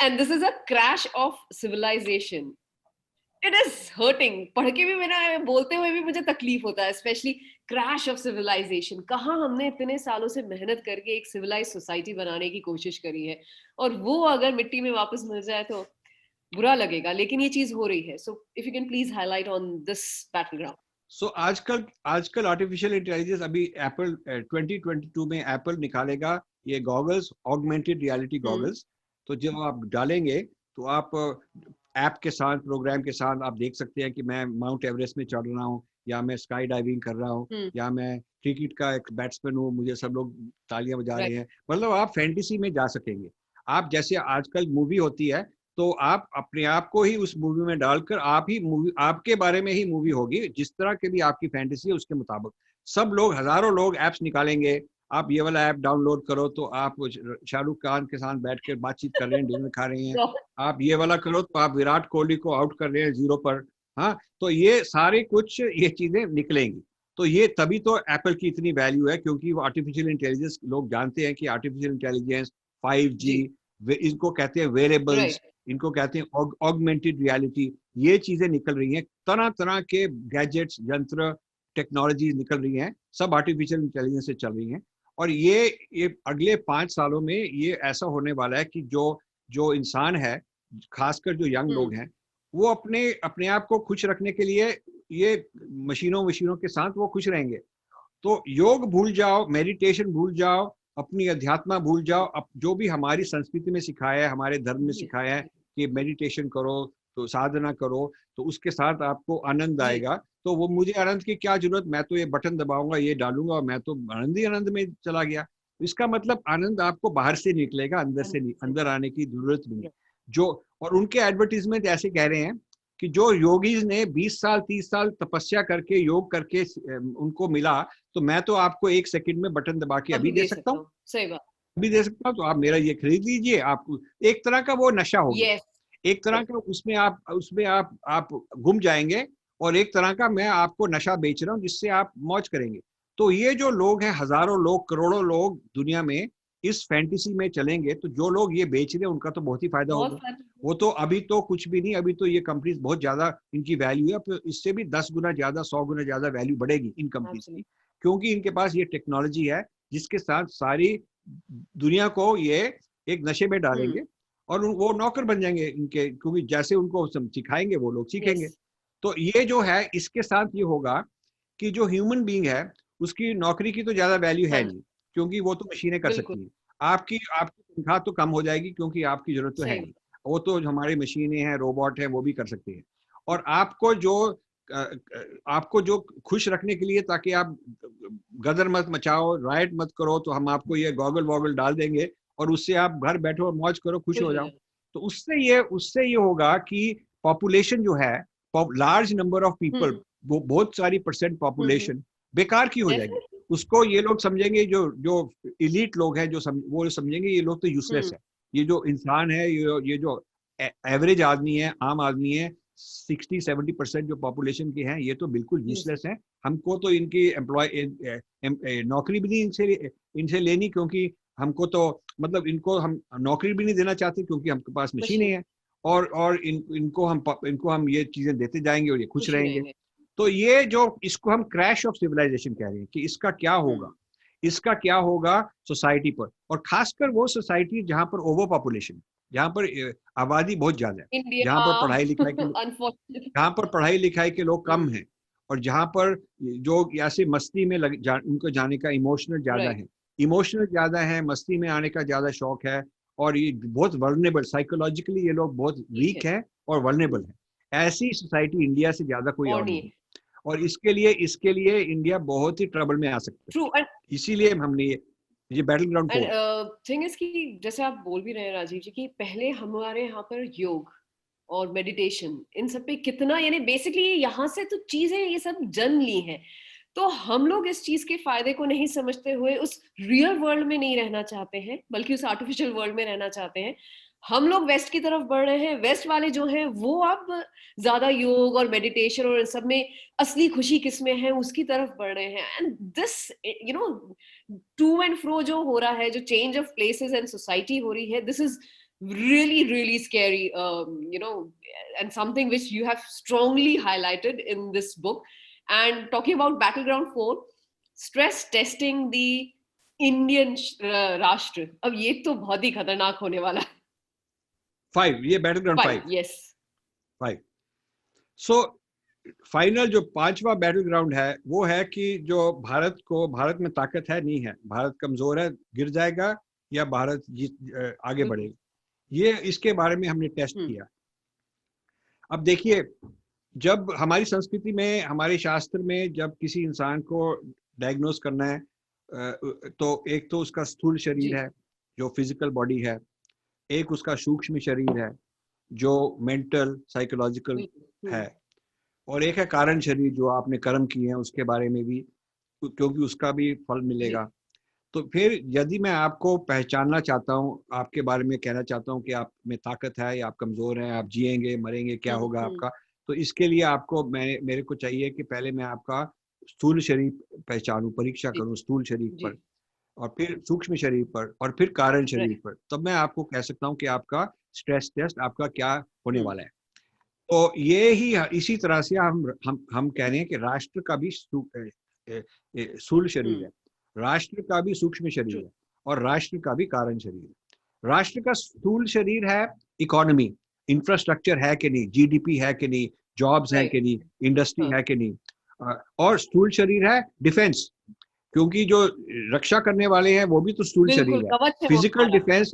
and this is a crash of civilization. It is hurting. पढ़ के भी मेरा, बोलते हुए भी मुझे तकलीफ होता है, स्पेशली क्रैश ऑफ सिविलाइजेशन। कहाँ हमने इतने सालों से मेहनत करके एक सिविलाइज सोसाइटी बनाने की कोशिश करी है, और वो अगर मिट्टी में वापस मिल जाए तो बुरा लगेगा, लेकिन ये चीज हो रही है। So if you can please highlight on this battleground. So आजकल आर्टिफिशियल इंटेलिजेंस, अभी एप्पल 2022 में एप्पल निकालेगा ये गॉगल्स, ऑगमेंटेड रियलिटी गॉगल्स। तो जब आप डालेंगे तो आप ऐप के साथ, प्रोग्राम के साथ आप देख सकते हैं कि मैं माउंट एवरेस्ट में चढ़ रहा हूँ, या मैं स्काई डाइविंग कर रहा हूँ, या मैं क्रिकेट का एक बैट्समैन हूँ, मुझे सब लोग तालियां बजा रहे हैं। मतलब आप फैंटेसी में जा सकेंगे। आप जैसे आजकल मूवी होती है तो आप अपने आप को ही उस मूवी में डालकर आप ही मूवी, आपके बारे में ही मूवी होगी, जिस तरह के भी आपकी फैंटेसी है उसके मुताबिक। सब लोग, हजारों लोग ऐप्स निकालेंगे, आप ये वाला ऐप डाउनलोड करो तो आप शाहरुख खान के साथ बैठ कर बातचीत कर रहे हैं, डिनर खा रहे हैं, आप ये वाला करो तो आप विराट कोहली को आउट कर रहे हैं 0 पर। हाँ, तो ये सारे कुछ ये चीजें निकलेंगी। तो ये तभी तो एप्पल की इतनी वैल्यू है, क्योंकि वो आर्टिफिशियल इंटेलिजेंस, लोग जानते हैं कि आर्टिफिशियल इंटेलिजेंस 5G, इनको कहते हैं वेरेबल्स, इनको कहते हैं ऑगमेंटेड रियलिटी, ये चीजें निकल रही हैं, तरह तरह के गैजेट्स, यंत्र, टेक्नोलॉजी निकल रही हैं, सब आर्टिफिशियल इंटेलिजेंस से चल रही हैं। और ये अगले 5 सालों में ये ऐसा होने वाला है कि जो इंसान है, खासकर जो यंग लोग हैं, वो अपने आप को खुश रखने के लिए ये मशीनों के साथ वो खुश रहेंगे। तो योग भूल जाओ, मेडिटेशन भूल जाओ, अपनी अध्यात्मा भूल जाओ। अब जो भी हमारी संस्कृति में सिखाया है, हमारे धर्म में सिखाया है कि मेडिटेशन करो, तो साधना करो, तो उसके साथ आपको आनंद आएगा। तो वो मुझे आनंद की क्या जरूरत, मैं तो ये बटन दबाऊंगा, ये डालूंगा और मैं तो आनंद ही आनंद में चला गया। इसका मतलब आनंद आपको बाहर से निकलेगा, अंदर से नहीं, अंदर आने की जरूरत नहीं। और उनके एडवर्टीजमेंट ऐसे कह रहे हैं कि जो योगीज ने 20 साल 30 साल तपस्या करके, योग करके उनको मिला, तो मैं तो आपको 1 सेकंड में बटन दबा के अभी दे सकता हूँ। सही बात, अभी दे सकता हूँ, तो आप मेरा ये खरीद लीजिए। आपको एक तरह का वो नशा होगा, एक तरह का उसमें आप गुम जाएंगे, और एक तरह का मैं आपको नशा बेच रहा हूँ जिससे आप मौज करेंगे। तो ये जो लोग हैं, हजारों लोग, करोड़ों लोग दुनिया में इस फैंटेसी में चलेंगे, तो जो लोग ये बेच रहे हैं उनका तो बहुत ही फायदा होगा। वो तो अभी तो कुछ भी नहीं, अभी तो ये कंपनीज बहुत ज्यादा इनकी वैल्यू है, तो इससे भी 10 गुना ज्यादा, 100 गुना ज्यादा वैल्यू बढ़ेगी इन कंपनीज की, क्योंकि इनके पास ये टेक्नोलॉजी है जिसके साथ सारी दुनिया को ये एक नशे में डालेंगे, और वो नौकर बन जाएंगे इनके, क्योंकि जैसे उनको सिखाएंगे वो लोग सीखेंगे। तो ये जो है, इसके साथ ये होगा कि जो ह्यूमन बीइंग है उसकी नौकरी की तो ज्यादा वैल्यू है नहीं, क्योंकि वो तो मशीनें कर सकती हैं। आपकी तनख्वाह तो कम हो जाएगी, क्योंकि आपकी जरूरत तो है नहीं, वो तो हमारी मशीनें हैं, रोबोट हैं, वो भी कर सकती हैं। और आपको जो खुश रखने के लिए, ताकि आप गदर मत मचाओ, राइट मत करो, तो हम आपको ये गॉगल वॉगल डाल देंगे, और उससे आप घर बैठो और मौज करो, खुश हो जाओ। तो उससे ये होगा कि पॉपुलेशन जो है, लार्ज नंबर ऑफ पीपल, वो बहुत सारी परसेंट पॉपुलेशन बेकार की हो जाएगी। उसको ये लोग समझेंगे, जो इलीट लोग हैं, वो समझेंगे ये लोग तो यूजलेस है। ये जो इंसान है, ये जो एवरेज आदमी है, आम आदमी है, 60-70% जो पॉपुलेशन के हैं, ये तो बिल्कुल यूजलेस है। हमको तो इनकी नौकरी भी नहीं इनसे लेनी, क्योंकि हमको तो मतलब इनको हम नौकरी भी नहीं देना चाहते, क्योंकि हमके पास मशीनें हैं, और इनको हम ये चीजें देते जाएंगे और ये खुश रहेंगे। तो ये जो इसको हम क्रैश ऑफ सिविलाइजेशन कह रहे हैं कि इसका क्या होगा, इसका क्या होगा सोसाइटी पर, और खासकर वो सोसाइटी जहां पर ओवर पॉपुलेशन, जहां पर आबादी बहुत ज्यादा है, इंडिया जहां पर पढ़ाई लिखाई के अनफॉर्चुनेटली। जहाँ पर पढ़ाई लिखाई के लोग कम हैं, और जहाँ पर जो ऐसे मस्ती में उनको जाने का इमोशनल ज्यादा राइट, है, इमोशनल ज्यादा है, मस्ती में आने का ज्यादा शौक है, और ये बहुत वर्नेबल, साइकोलॉजिकली ये लोग बहुत ठीक है, वीक है और वर्नेबल है। ऐसी सोसाइटी इंडिया से ज्यादा कोई और और नहीं नहीं है, है। और इसके लिए इंडिया बहुत ही ट्रबल में आ सकता ट्रू। है। इसीलिए हमने ये battle ground and 4। Thing is कि जैसे आप बोल भी रहे हैं राजीव जी कि पहले हमारे यहाँ पर योग और मेडिटेशन इन सब पे कितना, यानी बेसिकली यहाँ से तो चीजें ये सब जन्म ली हैं, तो हम लोग इस चीज के फायदे को नहीं समझते हुए उस रियल वर्ल्ड में नहीं रहना चाहते हैं, बल्कि उस आर्टिफिशियल वर्ल्ड में रहना चाहते हैं। हम लोग वेस्ट की तरफ बढ़ रहे हैं, वेस्ट वाले जो हैं वो अब ज्यादा योग और मेडिटेशन और इन सब में असली खुशी किसमें है उसकी तरफ बढ़ रहे हैं। And this to and fro जो हो रहा है, जो change of places and society हो रही है, this is really scary, and something which you have strongly highlighted in this book. And talking about battleground 4, stress testing the Indian राष्ट्र, अब ये तो बहुत ही खतरनाक होने वाला है। 5, ये battle ground 5। Yes, 5। So final जो 5वां बैटल ग्राउंड है वो है कि जो भारत में ताकत है नहीं है, भारत कमजोर है, गिर जाएगा, या भारत आगे बढ़ेगा, ये इसके बारे में हमने टेस्ट किया। अब देखिए, जब हमारी संस्कृति में, हमारे शास्त्र में, जब किसी इंसान को डायग्नोस करना है, तो एक तो उसका स्थूल शरीर है जो फिजिकल बॉडी है, एक उसका सूक्ष्म शरीर है जो मेंटल साइकोलॉजिकल है, और एक है कारण शरीर जो आपने कर्म किए हैं उसके बारे में भी, क्योंकि उसका भी फल मिलेगा। तो फिर यदि मैं आपको पहचानना चाहता हूँ, आपके बारे में कहना चाहता हूँ कि आप में ताकत है या आप कमजोर हैं, आप जिएंगे मरेंगे, क्या होगा आपका, तो इसके लिए आपको मेरे को चाहिए कि पहले मैं आपका स्थूल शरीर पहचानूं, परीक्षा करूं स्थूल शरीर पर, और फिर सूक्ष्म शरीर पर, और फिर कारण शरीर पर, तब मैं आपको कह सकता हूँ कि आपका स्ट्रेस टेस्ट आपका क्या होने वाला है। तो ये ही इसी तरह से हम कह रहे हैं कि राष्ट्र का भी स्थूल शरीर है, राष्ट्र का भी सूक्ष्म शरीर है, और राष्ट्र का भी कारण शरीर है। राष्ट्र का स्थूल शरीर है इकोनॉमी, इंफ्रास्ट्रक्चर है कि नहीं, जीडीपी है कि नहीं, जॉब्स है कि नहीं, इंडस्ट्री है कि नहीं, और स्थूल शरीर है डिफेंस, क्योंकि जो रक्षा करने वाले हैं वो भी तो स्थूल शरीर है। फिजिकल डिफेंस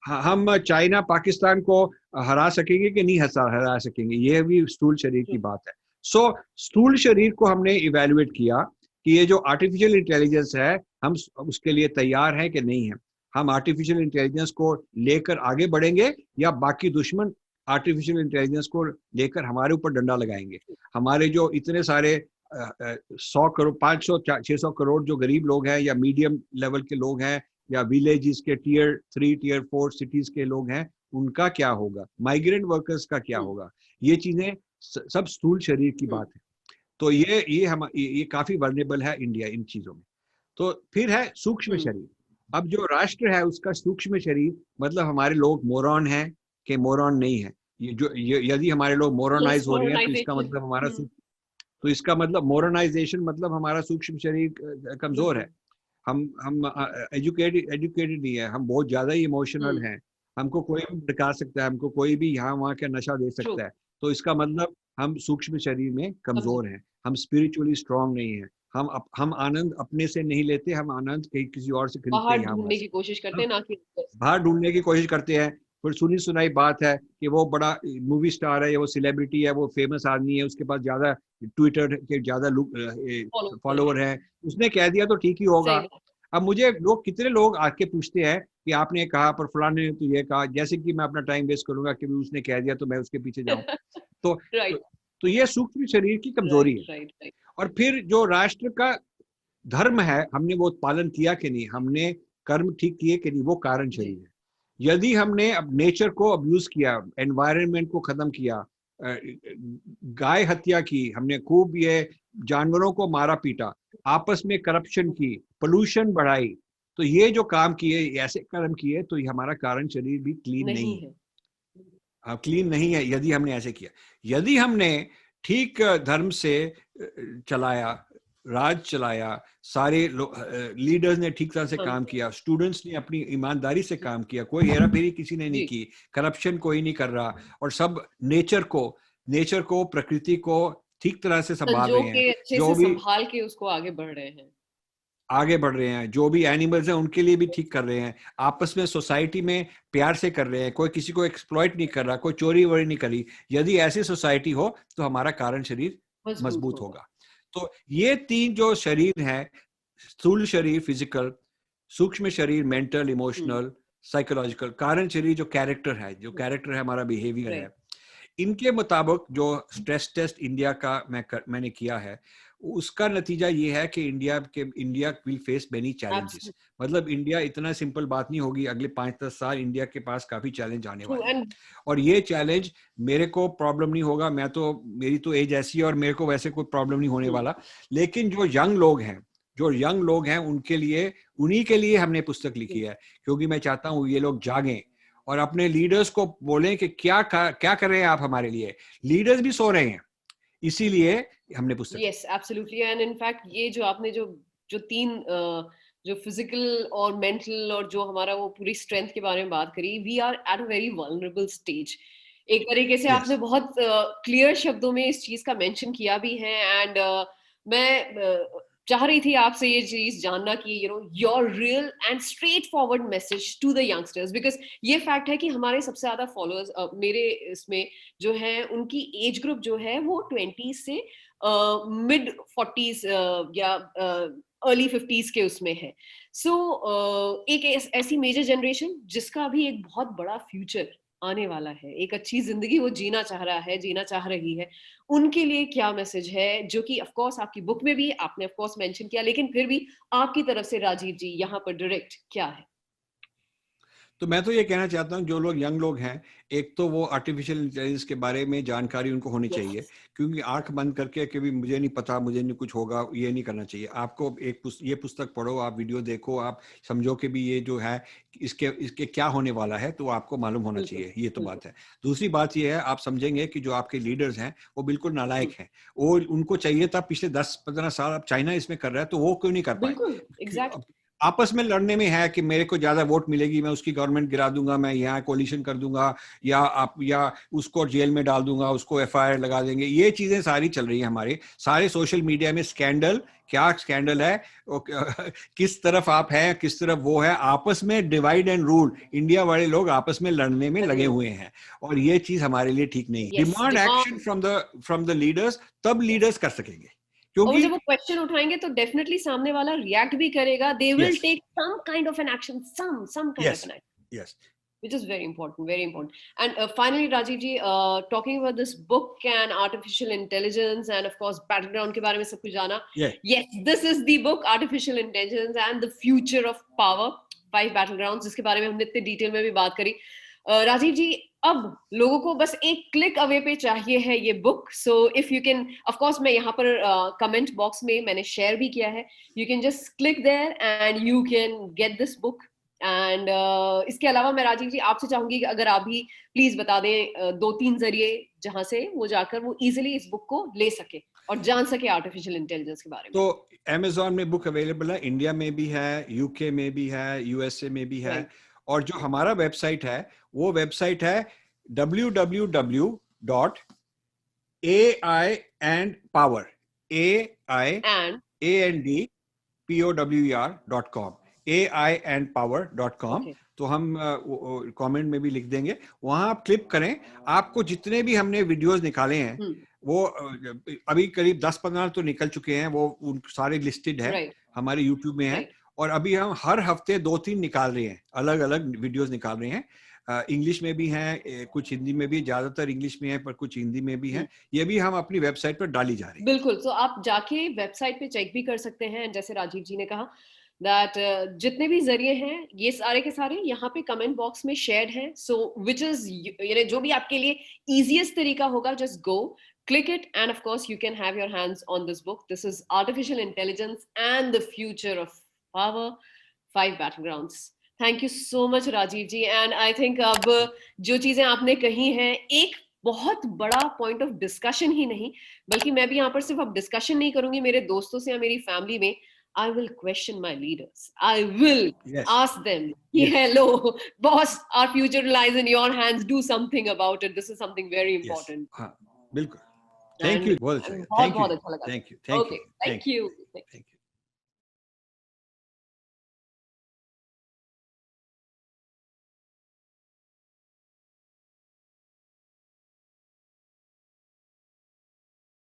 हम चाइना पाकिस्तान को हरा सकेंगे कि नहीं हरा सकेंगे, ये भी स्थूल शरीर की बात है। सो स्थूल शरीर को हमने इवेल्युएट किया कि ये जो आर्टिफिशियल इंटेलिजेंस है, हम उसके लिए तैयार हैं कि नहीं है, हम आर्टिफिशियल इंटेलिजेंस को लेकर आगे बढ़ेंगे, या बाकी दुश्मन आर्टिफिशियल इंटेलिजेंस को लेकर हमारे ऊपर डंडा लगाएंगे। हमारे जो इतने सारे 100 करोड़ 500 600 करोड़ जो गरीब लोग हैं, या मीडियम लेवल के लोग हैं, या विलेजेस के टियर 3 टियर 4 सिटीज के लोग हैं, उनका क्या होगा, माइग्रेंट वर्कर्स का क्या होगा, ये चीजें सब स्थूल शरीर की बात है। तो ये काफी वर्नेबल है इंडिया इन चीजों में। तो फिर है सूक्ष्म शरीर। अब जो राष्ट्र है उसका सूक्ष्म शरीर, मतलब हमारे लोग मोरॉन हैं कि मोरॉन नहीं है, यदि हमारे लोग मोरनाइज हो रहे हैं, तो इसका मतलब मोरनाइजेशन मतलब हमारा सूक्ष्म शरीर कमजोर है, हम एजुकेटेड नहीं है, हम बहुत ज्यादा ही इमोशनल हैं, हमको कोई भी भड़का सकता है, हमको कोई भी यहाँ वहाँ का नशा दे सकता है, तो इसका मतलब हम सूक्ष्म शरीर में कमजोर हैं, हम स्पिरिचुअली स्ट्रांग नहीं है, हम आनंद अपने से नहीं लेते, हम आनंद कहीं किसी और से खरीदते हैं, ढूंढने की कोशिश करते हैं, ना कि बाहर ढूंढने की कोशिश करते हैं। फिर सुनी सुनाई बात है कि वो बड़ा मूवी स्टार है, वो सेलिब्रिटी है, वो फेमस आदमी है, उसके पास ज्यादा ट्विटर के ज्यादा फॉलोवर है, उसने कह दिया तो ठीक ही होगा। अब मुझे कितने लोग आके पूछते हैं कि आपने कहा पर फलाने ने तो ये कहा, जैसे कि मैं अपना टाइम वेस्ट करूंगा कि उसने कह दिया तो मैं उसके पीछे जाऊं। तो ये सूक्ष्म शरीर की कमजोरी है। और फिर जो राष्ट्र का धर्म है, हमने वो पालन किया कि नहीं, हमने कर्म ठीक किए कि नहीं, वो कारण शरीर है। यदि हमने अब नेचर को अब्यूज किया, एनवायरनमेंट को खत्म किया, गाय हत्या की, हमने खूब ये जानवरों को मारा पीटा, आपस में करप्शन की, पोल्यूशन बढ़ाई, तो ये जो काम किए, ऐसे कर्म किए, तो ये हमारा कारण शरीर भी क्लीन नहीं है, क्लीन नहीं है यदि हमने ऐसे किया। यदि हमने ठीक धर्म से चलाया, राज चलाया, सारे लीडर्स ने ठीक तरह से काम किया, स्टूडेंट्स ने अपनी ईमानदारी से काम किया, कोई हेरा फेरी किसी ने नहीं की, करप्शन कोई नहीं कर रहा, और सब नेचर को प्रकृति को ठीक तरह से संभाल रहे हैं, अच्छे से संभाल के उसको आगे बढ़ रहे हैं, जो भी एनिमल्स हैं उनके लिए भी ठीक कर रहे हैं, आपस में सोसाइटी में प्यार से कर रहे हैं, कोई किसी को एक्सप्लॉइट नहीं कर रहा, कोई चोरी वोरी नहीं करी। यदि ऐसी सोसाइटी हो तो हमारा कारण शरीर मजबूत होगा। तो ये 3 जो शरीर हैं, स्थूल शरीर फिजिकल, सूक्ष्म शरीर मेंटल इमोशनल साइकोलॉजिकल, कारण शरीर जो कैरेक्टर है हमारा बिहेवियर है, इनके मुताबिक जो स्ट्रेस टेस्ट इंडिया का मैंने किया है, उसका नतीजा ये है कि India will face many challenges. मतलब इंडिया इतना सिंपल बात नहीं होगी, अगले 5-10 साल इंडिया के पास काफी चैलेंज आने वाले हैं, और ये चैलेंज मेरे को प्रॉब्लम नहीं होगा, मेरी तो एज ऐसी है और मेरे को वैसे कोई प्रॉब्लम नहीं होने वाला, लेकिन जो यंग लोग हैं उन्हीं के लिए हमने पुस्तक लिखी है, क्योंकि मैं चाहता हूँ ये लोग जागें और अपने लीडर्स को बोलें कि क्या कर रहे हैं आप हमारे लिए, लीडर्स भी सो रहे हैं, इसीलिए हमने पुस्तक। यस एब्सोल्युटली, एंड इनफैक्ट ये जो आपने जो 3 जो फिजिकल और मेंटल और जो हमारा वो पूरी स्ट्रेंथ के बारे में बात करी, we are at a very vulnerable stage. एक तरीके से आपने बहुत क्लियर शब्दों में इस चीज का मेंशन किया भी है, एंड मैं चाह रही थी आपसे ये चीज जानना कि your real and straightforward message to the youngsters, because ये फैक्ट है कि हमारे सबसे ज्यादा फॉलोअर्स मेरे इसमें जो है उनकी एज ग्रुप जो है वो 20 से मिड 40s या अर्ली 50s के उसमें है। सो एक ऐसी मेजर जनरेशन जिसका भी एक बहुत बड़ा फ्यूचर आने वाला है, एक अच्छी जिंदगी वो जीना चाह रही है, उनके लिए क्या मैसेज है, जो कि ऑफ कोर्स आपकी बुक में भी आपने ऑफ कोर्स मेंशन किया, लेकिन फिर भी आपकी तरफ से राजीव जी यहाँ पर डायरेक्ट क्या है? तो मैं तो ये कहना चाहता हूँ, जो यंग लोग हैं, एक तो वो आर्टिफिशियल इंटेलिजेंस के बारे में जानकारी उनको होनी चाहिए, क्योंकि आंख बंद करके कि मुझे नहीं पता, मुझे नहीं कुछ होगा, ये नहीं करना चाहिए। आपको ये पुस्तक पढ़ो, आप वीडियो देखो, आप समझो कि भी ये जो है इसके क्या होने वाला है, तो आपको मालूम होना चाहिए, ये तो बात है। दूसरी बात ये है, आप समझेंगे कि जो आपके लीडर्स हैं वो बिल्कुल नालायक हैं, और उनको चाहिए था पिछले 10-15 साल, अब चाइना इसमें कर रहा है तो वो क्यों नहीं कर पाए? आपस में लड़ने में है कि मेरे को ज्यादा वोट मिलेगी, मैं उसकी गवर्नमेंट गिरा दूंगा, मैं यहाँ कोलिशन कर दूंगा, या उसको जेल में डाल दूंगा, उसको एफआईआर लगा देंगे, ये चीजें सारी चल रही है हमारे सारे सोशल मीडिया में। क्या स्कैंडल है, किस तरफ आप हैं, किस तरफ वो है, आपस में डिवाइड एंड रूल, इंडिया वाले लोग आपस में लड़ने में लगे हुए हैं, और ये चीज हमारे लिए ठीक नहीं है। Demand action from the leaders, तब लीडर्स कर सकेंगे, क्योंकि जब वो क्वेश्चन उठाएंगे तो डेफिनेटली सामने वाला रिएक्ट भी करेगा, they will take some kind of an action, some kind of an action. Yes. Which is very important. And finally, Rajiv ji, talking about this book and artificial intelligence and of course battleground के बारे में सब कुछ जाना. Yes, this is the book, Artificial Intelligence and the Future of Power, 5 battlegrounds, जिसके बारे में हमने इतने डिटेल में भी बात करी. राजीव जी, अब लोगों को बस एक क्लिक अवे पे चाहिए है ये book, so if you can, of course मैं यहाँ पर कमेंट बॉक्स में मैंने शेयर भी किया है, you can just click there and you can get this book. And इसके अलावा मैं राजीव जी आपसे चाहूंगी कि अगर आप भी प्लीज बता दें 2-3 जरिए जहां से वो जाकर वो इजिली इस बुक को ले सके और जान सके आर्टिफिशियल इंटेलिजेंस के बारे में। तो Amazon में बुक अवेलेबल है, इंडिया में भी है, यूके में भी है, यूएसए में भी है, और जो हमारा वेबसाइट है वो वेबसाइट है www.aiandpower aiandpower.com aiandpower.com। तो हम कमेंट में भी लिख देंगे, वहां आप क्लिक करें, आपको जितने भी हमने वीडियोस निकाले हैं वो अभी करीब 10-15 तो निकल चुके हैं, वो सारे लिस्टेड है हमारे यूट्यूब में है, और अभी हम हर हफ्ते 2-3 निकाल रहे हैं, अलग अलग वीडियोस निकाल रहे हैं, इंग्लिश में भी हैं, कुछ हिंदी में भी, ज्यादातर इंग्लिश में है पर कुछ हिंदी में भी है, ये भी हम अपनी वेबसाइट पर डाली जा रही है। बिल्कुल, तो आप जाके वेबसाइट पे चेक भी कर सकते हैं, जैसे राजीव जी ने कहा दैट जितने भी जरिए हैं ये सारे के सारे यहाँ पे कमेंट बॉक्स में शेयर्ड हैं, सो विच इज जो भी आपके लिए इजीएस्ट तरीका होगा, just go click it and of course you can have your hands on this book. This is Artificial Intelligence and the Future of Power, 5 battlegrounds. Thank you so much Rajiv ji, and I think अब जो चीजें आपने कही हैं, एक बहुत बड़ा point of discussion ही नहीं, बल्कि मैं भी यहाँ पर सिर्फ अब डिस्कशन नहीं करूंगी मेरे दोस्तों से या मेरी फैमिली में, I will question my leaders. I will ask them, hello, boss, our future lies in your hands. Do something about it. This is something very important. हाँ, बिल्कुल. Thank you. बहुत अच्छा लगा. बहुत अच्छा लगा. Thank you. Okay, thank you.